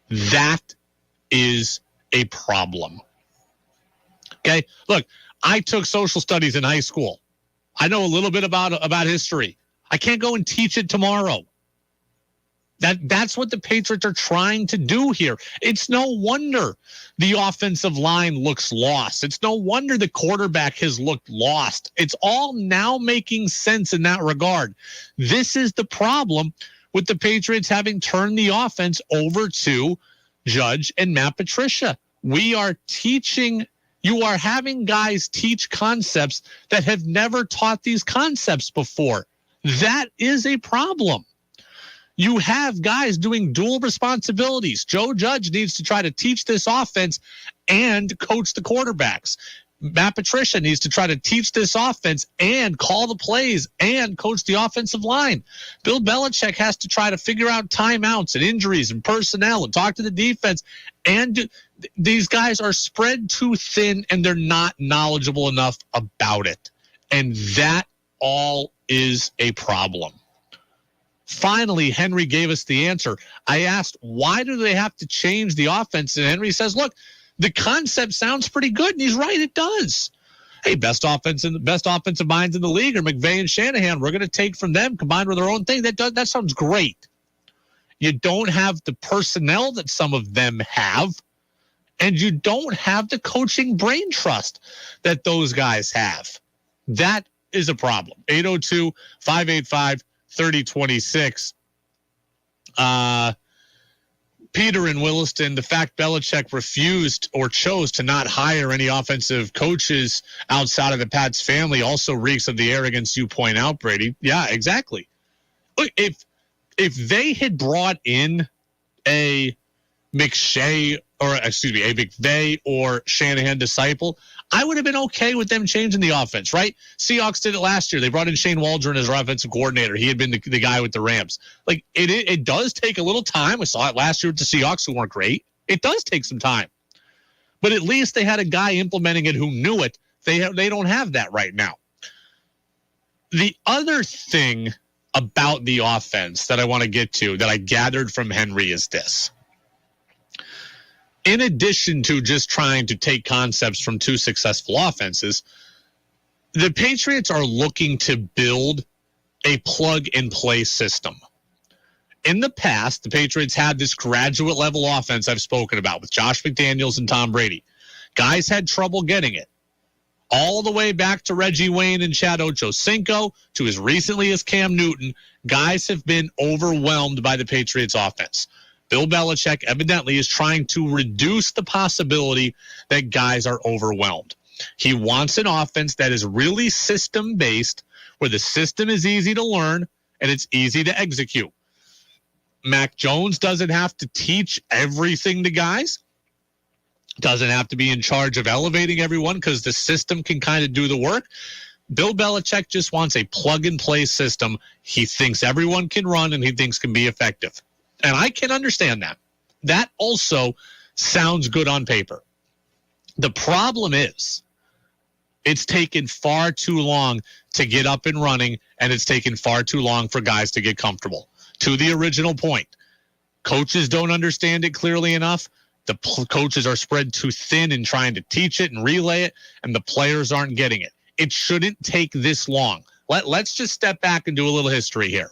That is a problem. Okay, look, I took social studies in high school. I know a little bit about history. I can't go and teach it tomorrow. That's what the Patriots are trying to do here. It's no wonder the offensive line looks lost. It's no wonder the quarterback has looked lost. It's all now making sense in that regard. This is the problem with the Patriots having turned the offense over to Judge and Matt Patricia. You are having guys teach concepts that have never taught these concepts before. That is a problem. You have guys doing dual responsibilities. Joe Judge needs to try to teach this offense and coach the quarterbacks. Matt Patricia needs to try to teach this offense and call the plays and coach the offensive line. Bill Belichick has to try to figure out timeouts and injuries and personnel and talk to the defense. And these guys are spread too thin and they're not knowledgeable enough about it. And that all is a problem. Finally, Henry gave us the answer. I asked, why do they have to change the offense? And Henry says, look, the concept sounds pretty good. And he's right, it does. Hey, best offensive minds in the league are McVay and Shanahan. We're going to take from them, combined with their own thing. That sounds great. You don't have the personnel that some of them have, and you don't have the coaching brain trust that those guys have. That is a problem. 802-585-3026. Peter in Williston, the fact Belichick refused or chose to not hire any offensive coaches outside of the Pats family also reeks of the arrogance you point out, Brady. Yeah, exactly. Look, if they had brought in a McVay or Shanahan disciple, I would have been okay with them changing the offense, right? Seahawks did it last year. They brought in Shane Waldron as our offensive coordinator. He had been the guy with the Rams. Like, it does take a little time. We saw it last year with the Seahawks, who weren't great. It does take some time. But at least they had a guy implementing it who knew it. They don't have that right now. The other thing about the offense that I want to get to that I gathered from Henry is this. In addition to just trying to take concepts from two successful offenses, the Patriots are looking to build a plug-and-play system. In the past, the Patriots had this graduate level offense I've spoken about with Josh McDaniels and Tom Brady. Guys had trouble getting it. All the way back to Reggie Wayne and Chad Ochocinco to as recently as Cam Newton, guys have been overwhelmed by the Patriots offense. Bill Belichick evidently is trying to reduce the possibility that guys are overwhelmed. He wants an offense that is really system-based, where the system is easy to learn and it's easy to execute. Mac Jones doesn't have to teach everything to guys, doesn't have to be in charge of elevating everyone because the system can kind of do the work. Bill Belichick just wants a plug-and-play system he thinks everyone can run and he thinks can be effective. And I can understand that. That also sounds good on paper. The problem is it's taken far too long to get up and running, and it's taken far too long for guys to get comfortable. To the original point, coaches don't understand it clearly enough. The coaches are spread too thin in trying to teach it and relay it, and the players aren't getting it. It shouldn't take this long. Let's just step back and do a little history here.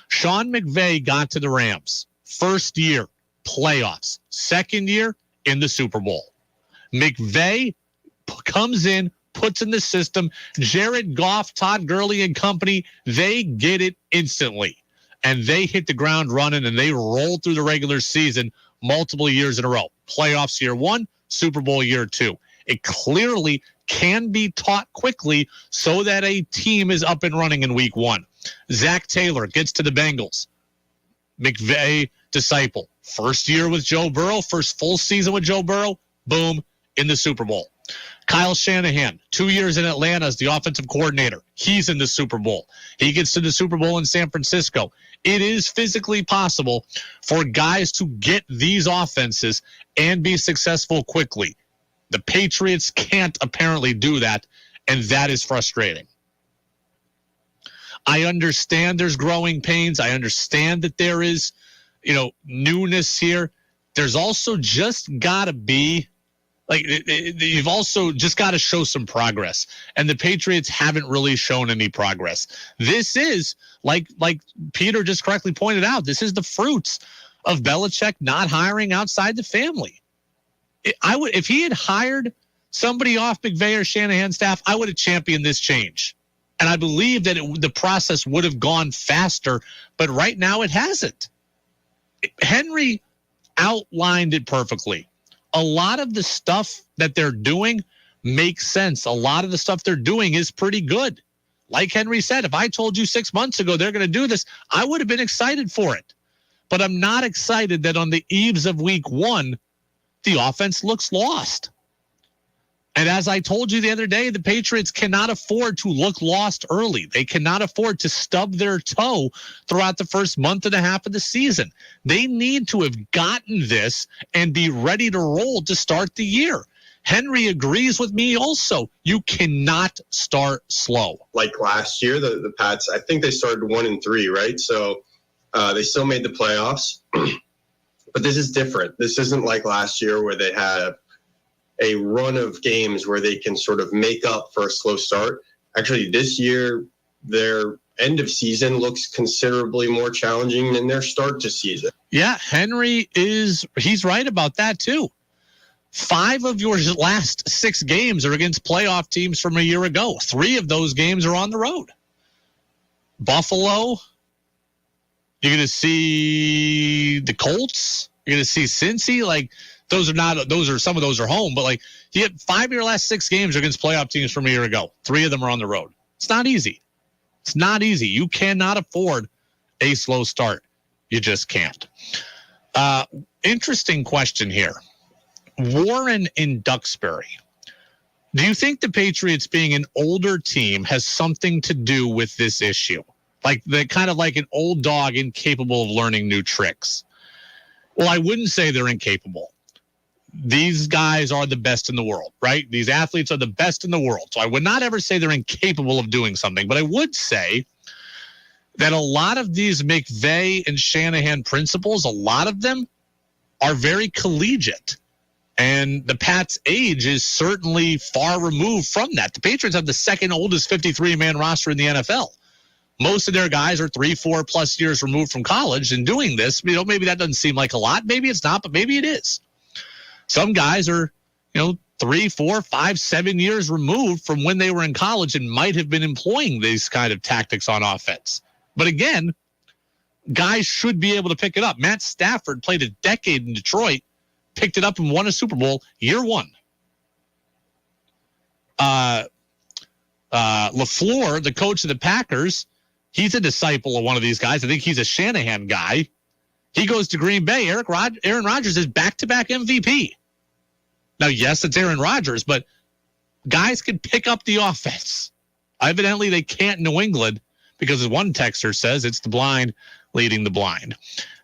Sean McVay got to the Rams. First year, playoffs. Second year, in the Super Bowl. McVay comes in, puts in the system. Jared Goff, Todd Gurley and company, they get it instantly. And they hit the ground running, and they roll through the regular season multiple years in a row. Playoffs year one, Super Bowl year two. It clearly can be taught quickly so that a team is up and running in week one. Zach Taylor gets to the Bengals. McVay disciple. First year with Joe Burrow, first full season with Joe Burrow, boom, in the Super Bowl. Kyle Shanahan, 2 years in Atlanta as the offensive coordinator. He's in the Super Bowl. He gets to the Super Bowl in San Francisco. It is physically possible for guys to get these offenses and be successful quickly. The Patriots can't apparently do that, and that is frustrating. I understand there's growing pains. I understand that there is, newness here. there's also just got to be, like, you've also just got to show some progress. And the Patriots haven't really shown any progress. This is, like Peter just correctly pointed out, this is the fruits of Belichick not hiring outside the family. If he had hired somebody off McVay or Shanahan's staff, I would have championed this change. And I believe that the process would have gone faster, but right now it hasn't. Henry outlined it perfectly. A lot of the stuff that they're doing makes sense. A lot of the stuff they're doing is pretty good. Like Henry said, if I told you 6 months ago they're going to do this, I would have been excited for it. But I'm not excited that on the eves of week 1, the offense looks lost. And as I told you the other day, the Patriots cannot afford to look lost early. They cannot afford to stub their toe throughout the first month and a half of the season. They need to have gotten this and be ready to roll to start the year. Henry agrees with me also. You cannot start slow. Like last year, the Pats, I think they started 1-3, right? So they still made the playoffs. But this is different. This isn't like last year where they had a run of games where they can sort of make up for a slow start. Actually, this year, their end of season looks considerably more challenging than their start to season. Yeah, he's right about that too. 5 of your last 6 games are against playoff teams from a year ago. 3 of those games are on the road. Buffalo, you're going to see the Colts, you're going to see Cincy, like, some of those are home, but like you had 5 of your last 6 games against playoff teams from a year ago. 3 of them are on the road. It's not easy. It's not easy. You cannot afford a slow start. You just can't. Interesting question here. Warren in Duxbury. Do you think the Patriots being an older team has something to do with this issue? Like they're kind of like an old dog incapable of learning new tricks. Well, I wouldn't say they're incapable. These guys are the best in the world, right? These athletes are the best in the world. So I would not ever say they're incapable of doing something, but I would say that a lot of these McVay and Shanahan principles, a lot of them are very collegiate. And the Pats' age is certainly far removed from that. The Patriots have the second oldest 53-man roster in the NFL. Most of their guys are 3-4 plus years removed from college and doing this. Maybe that doesn't seem like a lot. Maybe it's not, but maybe it is. Some guys are, 3, 4, 5, 7 years removed from when they were in college and might have been employing these kind of tactics on offense. But again, guys should be able to pick it up. Matt Stafford played a decade in Detroit, picked it up and won a Super Bowl year 1. LaFleur, the coach of the Packers, he's a disciple of one of these guys. I think he's a Shanahan guy. He goes to Green Bay. Aaron Rodgers is back-to-back MVP. Now, yes, it's Aaron Rodgers, but guys can pick up the offense. Evidently, they can't in New England because, as one texter says, it's the blind leading the blind.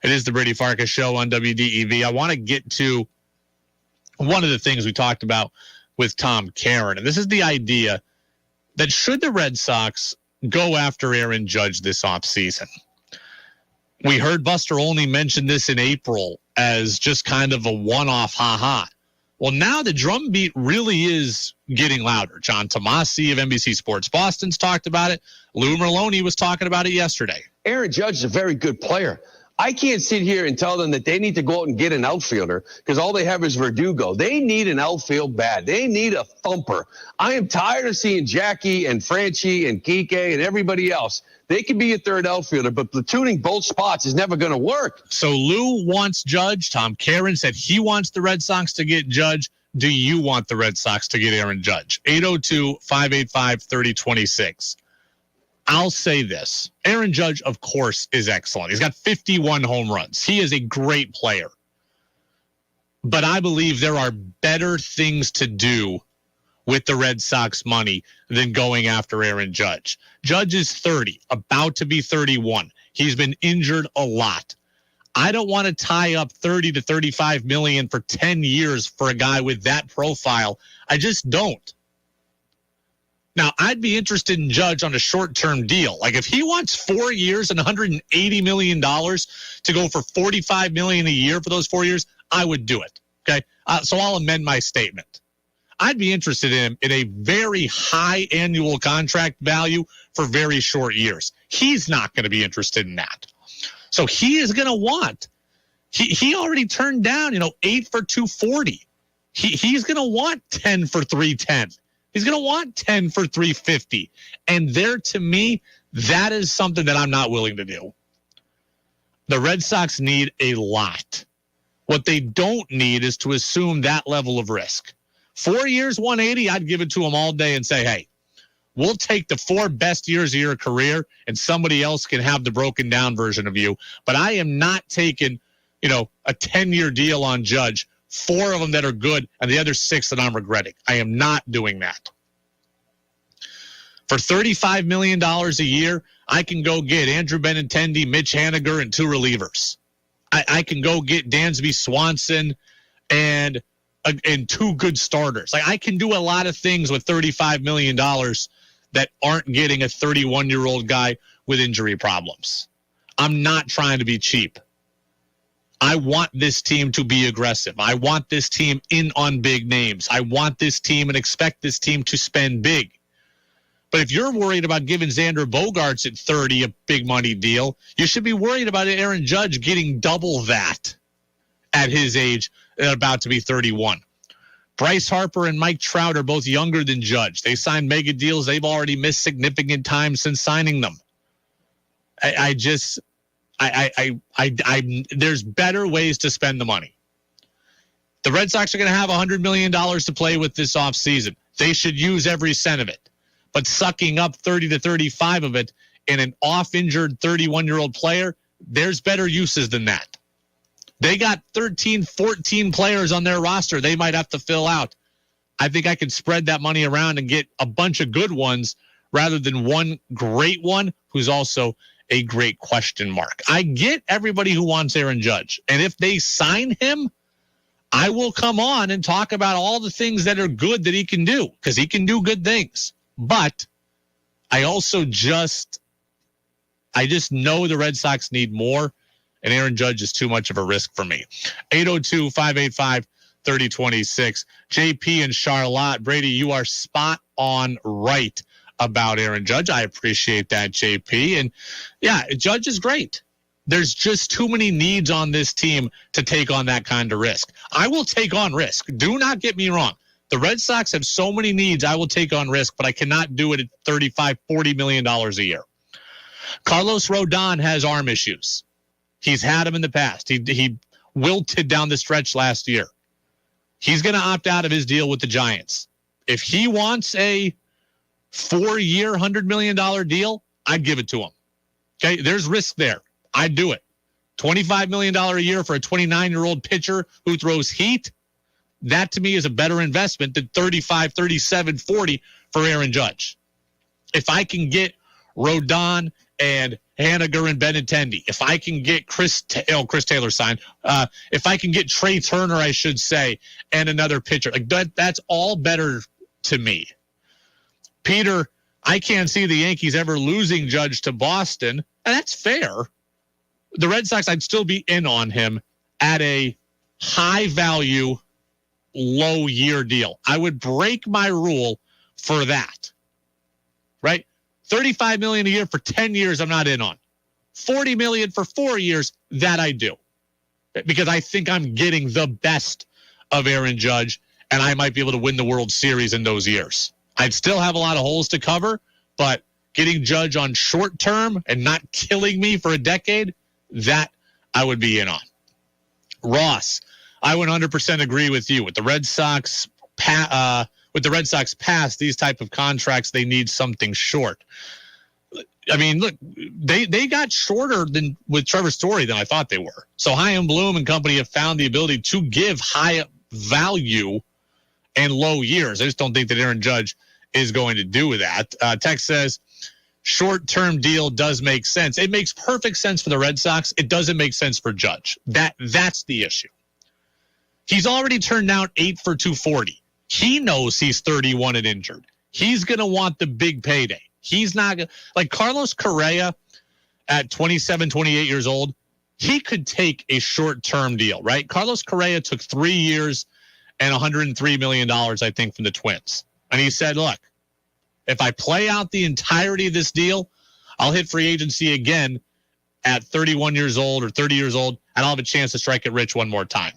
It is the Brady Farkas Show on WDEV. I want to get to one of the things we talked about with Tom Caron, and this is the idea that should the Red Sox go after Aaron Judge this offseason? We heard Buster Olney mention this in April as just kind of a one-off ha-ha. Well, now the drumbeat really is getting louder. John Tomasi of NBC Sports Boston's talked about it. Lou Merlone was talking about it yesterday. Aaron Judge is a very good player. I can't sit here and tell them that they need to go out and get an outfielder because all they have is Verdugo. They need an outfield bat. They need a thumper. I am tired of seeing Jackie and Franchi and Kike and everybody else. They can be a third outfielder, but platooning both spots is never going to work. So Lou wants Judge. Tom Caron said he wants the Red Sox to get Judge. Do you want the Red Sox to get Aaron Judge? 802-585-3026. I'll say this. Aaron Judge, of course, is excellent. He's got 51 home runs. He is a great player. But I believe there are better things to do with the Red Sox money than going after Aaron Judge. Judge is 30, about to be 31. He's been injured a lot. I don't want to tie up 30 to 35 million for 10 years for a guy with that profile. I just don't. Now, I'd be interested in Judge on a short-term deal. Like if he wants 4 years and $180 million to go for $45 million a year for those 4 years, I would do it. Okay. So I'll amend my statement. I'd be interested in him in a very high annual contract value for very short years. He's not going to be interested in that. So he is going to want, he already turned down, 8 for 240. He's going to want 10 for 310. He's going to want 10 for 350. And there, to me, that is something that I'm not willing to do. The Red Sox need a lot. What they don't need is to assume that level of risk. 4 years, 180, I'd give it to them all day and say, hey, we'll take the 4 best years of your career and somebody else can have the broken down version of you. But I am not taking, a 10-year deal on Judge, 4 of them that are good and the other 6 that I'm regretting. I am not doing that. For $35 million a year, I can go get Andrew Benintendi, Mitch Haniger, and 2 relievers. I can go get Dansby Swanson and 2 good starters. I can do a lot of things with $35 million that aren't getting a 31-year-old guy with injury problems. I'm not trying to be cheap. I want this team to be aggressive. I want this team in on big names. I want this team and expect this team to spend big. But if you're worried about giving Xander Bogaerts at 30 a big money deal, you should be worried about Aaron Judge getting double that at his age, about to be 31. Bryce Harper and Mike Trout are both younger than Judge. They signed mega deals. They've already missed significant time since signing them. There's better ways to spend the money. The Red Sox are going to have $100 million to play with this offseason. They should use every cent of it. But sucking up 30 to 35 of it in an off-injured 31-year-old player, there's better uses than that. They got 13, 14 players on their roster they might have to fill out. I think I can spread that money around and get a bunch of good ones rather than one great one who's also a great question mark. I get everybody who wants Aaron Judge. And if they sign him, I will come on and talk about all the things that are good that he can do, because he can do good things. But I also just know the Red Sox need more, and Aaron Judge is too much of a risk for me. 802-585-3026. JP and Charlotte. Brady, you are spot on right about Aaron Judge. I appreciate that, JP. And yeah, Judge is great. There's just too many needs on this team to take on that kind of risk. I will take on risk. Do not get me wrong. The Red Sox have so many needs, I will take on risk, but I cannot do it at $35, $40 million a year. Carlos Rodon has arm issues. He's had them in the past. He wilted down the stretch last year. He's going to opt out of his deal with the Giants. If he wants a 4-year, $100 million deal, I'd give it to him. Okay, there's risk there. I'd do it. $25 million a year for a 29-year-old pitcher who throws heat, that to me is a better investment than 35, 37, 40 for Aaron Judge. If I can get Rodon and Haniger and Benintendi, if I can get Chris Taylor signed, if I can get Trey Turner, I should say, and another pitcher, like that's all better to me. Peter, I can't see the Yankees ever losing Judge to Boston, and that's fair. The Red Sox, I'd still be in on him at a high value, low year deal. I would break my rule for that, right? $35 million a year for 10 years, I'm not in on. $40 million for 4 years, that I do. Because I think I'm getting the best of Aaron Judge, and I might be able to win the World Series in those years. I'd still have a lot of holes to cover, but getting Judge on short term and not killing me for a decade, that I would be in on. Ross, I 100% agree with you. With the Red Sox past these type of contracts, they need something short. I mean, look, they got shorter than with Trevor Story than I thought they were. So Chaim Bloom and company have found the ability to give high value and low years. I just don't think that Aaron Judge is going to do that. Tex says, short-term deal does make sense. It makes perfect sense for the Red Sox. It doesn't make sense for Judge. That's the issue. He's already turned down 8 for 240. He knows he's 31 and injured. He's going to want the big payday. He's not going to, like Carlos Correa at 27, 28 years old. he could take a short-term deal, right? Carlos Correa took 3 years and $103 million, I think, from the Twins. And he said, look, if I play out the entirety of this deal, I'll hit free agency again at 31 years old or 30 years old, and I'll have a chance to strike it rich one more time.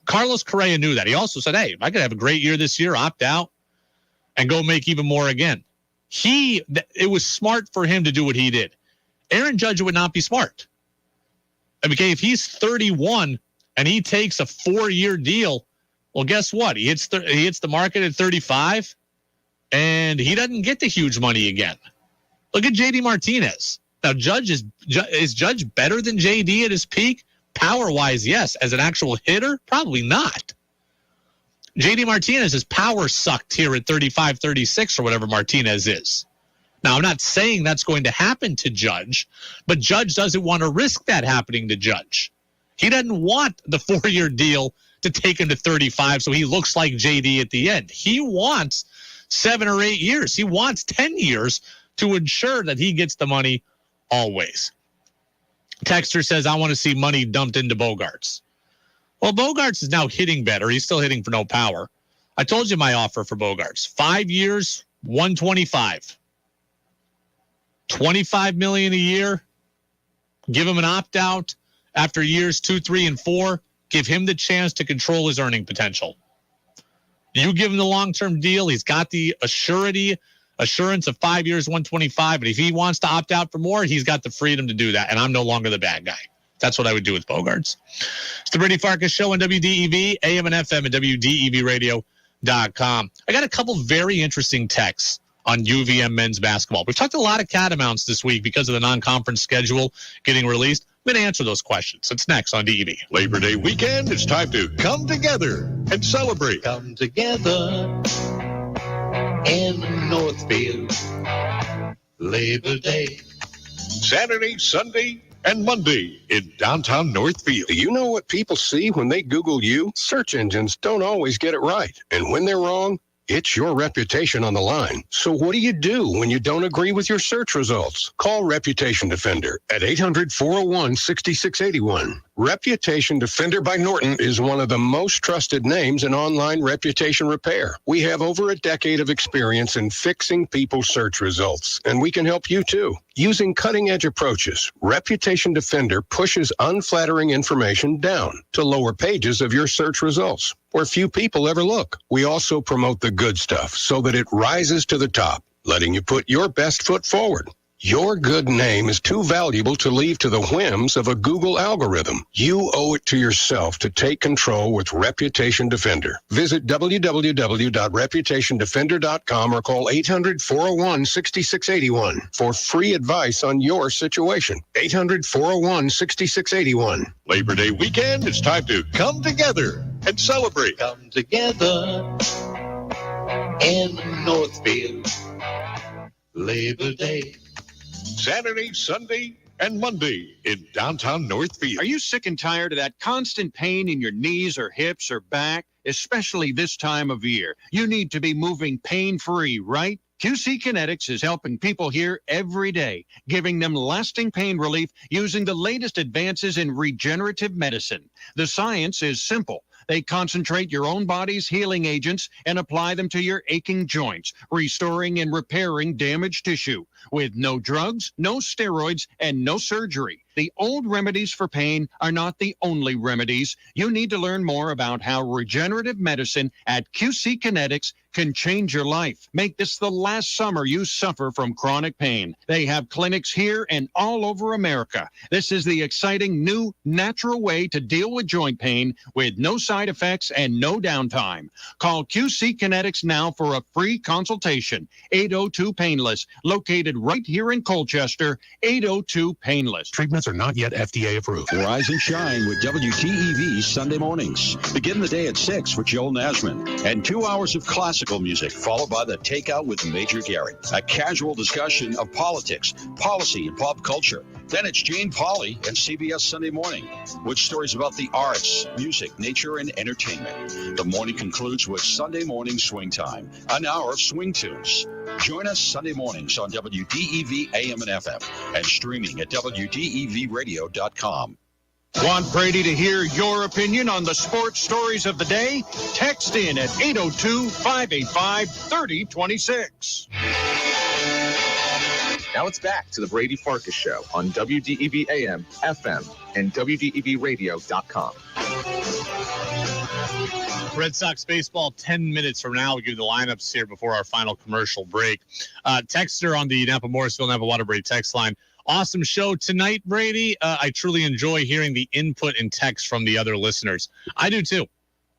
Carlos Correa knew that. He also said, hey, if I could have a great year this year, opt out, and go make even more again. It was smart for him to do what he did. Aaron Judge would not be smart. Okay, if he's 31 and he takes a 4-year deal, well, guess what? He hits the market at 35, and he doesn't get the huge money again. Look at JD Martinez. Now, is Judge better than JD at his peak? Power-wise, yes. As an actual hitter, probably not. JD Martinez's power sucked here at 35, 36, or whatever Martinez is. Now, I'm not saying that's going to happen to Judge, but Judge doesn't want to risk that happening to Judge. He doesn't want the 4-year deal to take him to 35 so he looks like JD at the end. He wants 7 or 8 years. He wants 10 years to ensure that he gets the money always. Texter says, I want to see money dumped into Bogarts. Well, Bogarts is now hitting better. He's still hitting for no power. I told you my offer for Bogarts. 5 years, $125. $25 million a year. Give him an opt-out after years 2, 3, and 4. Give him the chance to control his earning potential. You give him the long-term deal. He's got the assurance of 5 years, $125. But if he wants to opt out for more, he's got the freedom to do that. And I'm no longer the bad guy. That's what I would do with Bogarts. It's the Brady Farkas Show on WDEV, AM and FM at WDEVradio.com. I got a couple very interesting texts on UVM men's basketball. We've talked a lot of catamounts this week because of the non-conference schedule getting released. I'm going to answer those questions. It's next on DEV. Labor Day weekend, it's time to come together and celebrate. Come together in Northfield. Labor Day. Saturday, Sunday, and Monday in downtown Northfield. Do you know what people see when they Google you? Search engines don't always get it right. And when they're wrong, it's your reputation on the line. So what do you do when you don't agree with your search results? Call Reputation Defender at 800-401-6681. Reputation Defender by Norton is one of the most trusted names in online reputation repair. We have over a decade of experience in fixing people's search results, and we can help you too. Using cutting-edge approaches, Reputation Defender pushes unflattering information down to lower pages of your search results, where few people ever look. We also promote the good stuff so that it rises to the top, letting you put your best foot forward. Your good name is too valuable to leave to the whims of a Google algorithm. You owe it to yourself to take control with Reputation Defender. Visit www.reputationdefender.com or call 800-401-6681 for free advice on your situation. 800-401-6681. Labor Day weekend, it's time to come together and celebrate. Come together in Northfield. Labor Day. Saturday, Sunday, and Monday in downtown Northfield. Are you sick and tired of that constant pain in your knees or hips or back, especially this time of year? You need to be moving pain-free, right? QC Kinetics is helping people here every day, giving them lasting pain relief using the latest advances in regenerative medicine. The science is simple. They concentrate your own body's healing agents and apply them to your aching joints, restoring and repairing damaged tissue with no drugs, no steroids, and no surgery. The old remedies for pain are not the only remedies. You need to learn more about how regenerative medicine at QC Kinetics can change your life. Make this the last summer you suffer from chronic pain. They have clinics here and all over America. This is the exciting new natural way to deal with joint pain with no side effects and no downtime. Call QC Kinetics now for a free consultation. 802-PAINLESS, located right here in Colchester. 802-PAINLESS. Treatments are not yet FDA approved. Rise and shine with WTEV Sunday mornings. Begin the day at 6 with Joel Nasman and 2 hours of classical music, followed by the Takeout with Major Gary. A casual discussion of politics, policy, and pop culture. Then it's Jane Pauley and CBS Sunday Morning with stories about the arts, music, nature, and entertainment. The morning concludes with Sunday Morning Swing Time, an hour of swing tunes. Join us Sunday mornings on WDEV AM and FM and streaming at WDEVradio.com. Want Brady to hear your opinion on the sports stories of the day? Text in at 802-585-3026. Now it's back to the Brady Farkas Show on WDEV AM, FM, and WDEVradio.com. Red Sox baseball 10 minutes from now. We'll give the lineups here before our final commercial break. Texter on the Napa Morrisville, Napa Waterbury text line. Awesome show tonight, Brady. I truly enjoy hearing the input and text from the other listeners. I do too.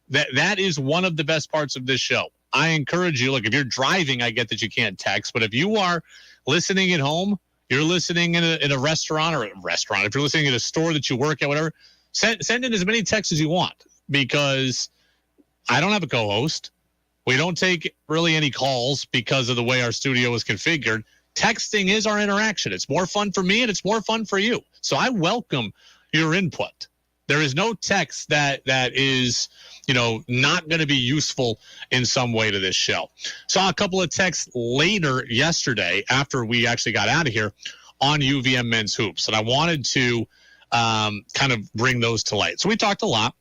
That is one of the best parts of this show. I encourage you, look, if you're driving, I get that you can't text, but if you are listening at home, you're listening in a restaurant, if you're listening at a store that you work at, whatever, send in as many texts as you want, because I don't have a co-host. We don't take really any calls because of the way our studio is configured. Texting is our interaction. It's more fun for me and it's more fun for you. So I welcome your input. There is no text that is, not going to be useful in some way to this show. Saw a couple of texts later yesterday after we actually got out of here on UVM men's hoops. And I wanted to kind of bring those to light. So we talked a lot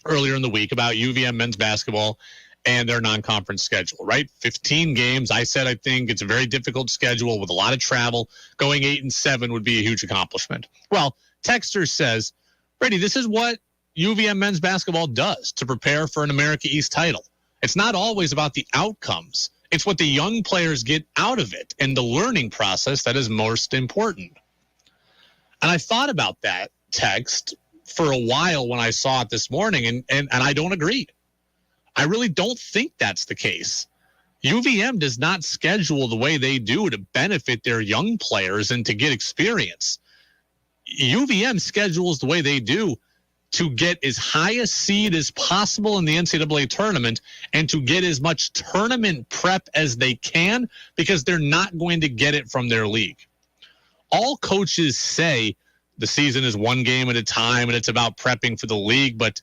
earlier in the week about UVM men's basketball and their non-conference schedule, right? 15 games. I said I think it's a very difficult schedule with a lot of travel. Going 8-7 would be a huge accomplishment. Well, Texter says, Brady, this is what UVM men's basketball does to prepare for an America East title. It's not always about the outcomes. It's what the young players get out of it and the learning process that is most important. And I thought about that text for a while when I saw it this morning, and I don't agree. I really don't think that's the case. UVM does not schedule the way they do to benefit their young players and to get experience. UVM schedules the way they do to get as high a seed as possible in the NCAA tournament and to get as much tournament prep as they can, because they're not going to get it from their league. All coaches say the season is one game at a time and it's about prepping for the league, but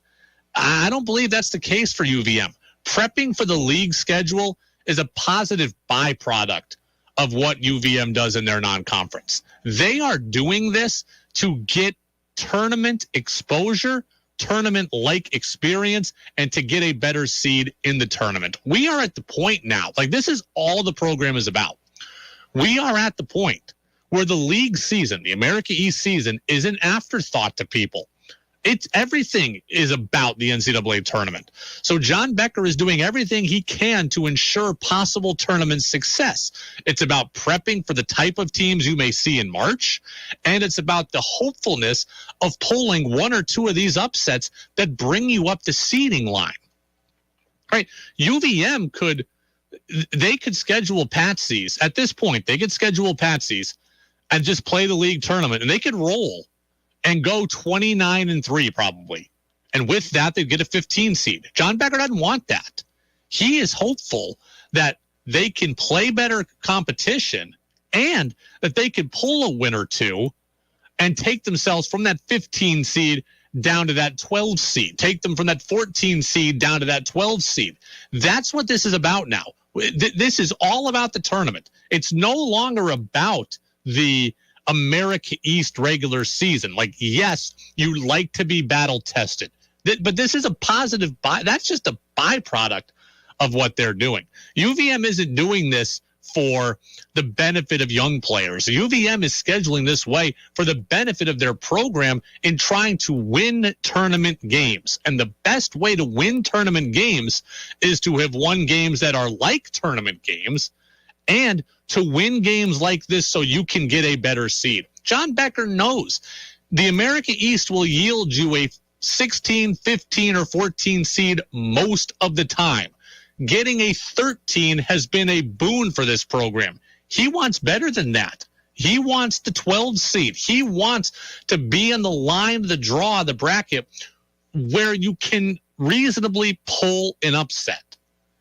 I don't believe that's the case for UVM. Prepping for the league schedule is a positive byproduct of what UVM does in their non-conference. They are doing this to get tournament exposure, tournament-like experience, and to get a better seed in the tournament. We are at the point now, this is all the program is about. We are at the point where the league season, the America East season, is an afterthought to people. Everything is about the NCAA tournament. So John Becker is doing everything he can to ensure possible tournament success. It's about prepping for the type of teams you may see in March, and it's about the hopefulness of pulling one or two of these upsets that bring you up the seeding line. Right? UVM could schedule patsies. At this point, they could schedule patsies and just play the league tournament, and they could roll and go 29-3 probably. And with that, they'd get a 15 seed. John Becker doesn't want that. He is hopeful that they can play better competition and that they can pull a win or two and take themselves from that 15 seed down to that 12 seed. Take them from that 14 seed down to that 12 seed. That's what this is about now. This is all about the tournament. It's no longer about the America East regular season. Yes, you like to be battle tested, but this is a positive that's just a byproduct of what they're doing. UVM isn't doing this for the benefit of young players. UVM is scheduling this way for the benefit of their program in trying to win tournament games. And the best way to win tournament games is to have won games that are like tournament games and to win games like this so you can get a better seed. John Becker knows the America East will yield you a 16, 15, or 14 seed most of the time. Getting a 13 has been a boon for this program. He wants better than that. He wants the 12 seed. He wants to be in the line of the draw, the bracket, where you can reasonably pull an upset.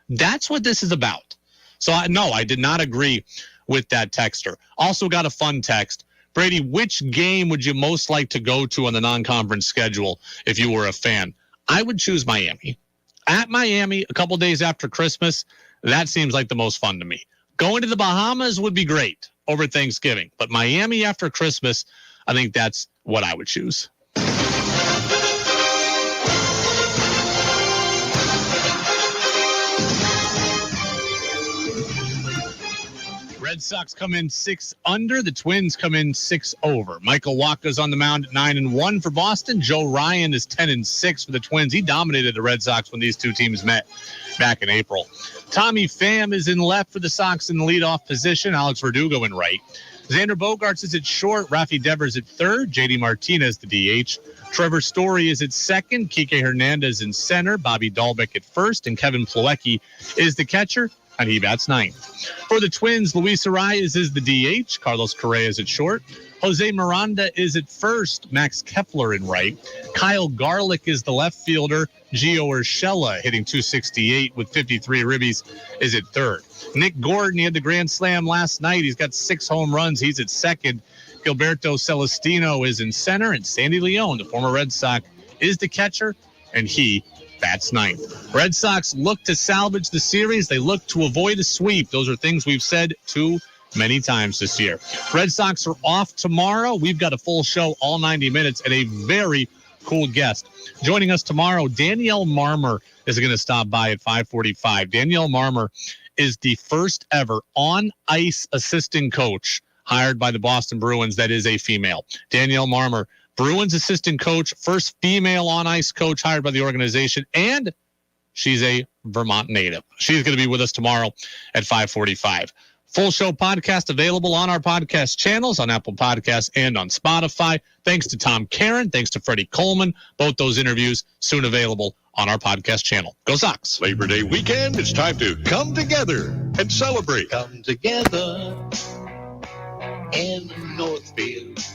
That's what this is about. So, no, I did not agree with that texter. Also got a fun text. Brady, which game would you most like to go to on the non-conference schedule if you were a fan? I would choose Miami. At Miami, a couple days after Christmas, that seems like the most fun to me. Going to the Bahamas would be great over Thanksgiving, but Miami after Christmas, I think that's what I would choose. Red Sox come in 6 under. The Twins come in 6 over. Michael Wacha's on the mound at 9-1 for Boston. Joe Ryan is 10-6 for the Twins. He dominated the Red Sox when these two teams met back in April. Tommy Pham is in left for the Sox in the leadoff position. Alex Verdugo in right. Xander Bogaerts is at short. Rafi Devers at third. JD Martinez the DH. Trevor Story is at second. Kike Hernandez in center. Bobby Dahlbeck at first. And Kevin Plawecki is the catcher, and he bats ninth. For the Twins, Luis Arias is the DH. Carlos Correa is at short. Jose Miranda is at first. Max Kepler in right. Kyle Garlick is the left fielder. Gio Urshela, hitting .268 with 53 ribbies, is at third. Nick Gordon, he had the grand slam last night. He's got 6 home runs. He's at second. Gilberto Celestino is in center. And Sandy Leon, the former Red Sox, is the catcher, and he bats ninth. Red Sox look to salvage the series. They look to avoid a sweep. Those are things we've said too many times this year. Red Sox are off tomorrow. We've got a full show, all 90 minutes, and a very cool guest. Joining us tomorrow, Danielle Marmer is going to stop by at 5:45. Danielle Marmer is the first ever on-ice assistant coach hired by the Boston Bruins that is a female. Danielle Marmer, Bruins assistant coach, first female on-ice coach hired by the organization, and she's a Vermont native. She's going to be with us tomorrow at 5:45. Full show podcast available on our podcast channels, on Apple Podcasts and on Spotify. Thanks to Tom Caron. Thanks to Freddie Coleman. Both those interviews soon available on our podcast channel. Go Sox. Labor Day weekend, it's time to come together and celebrate. Come together in Northfield.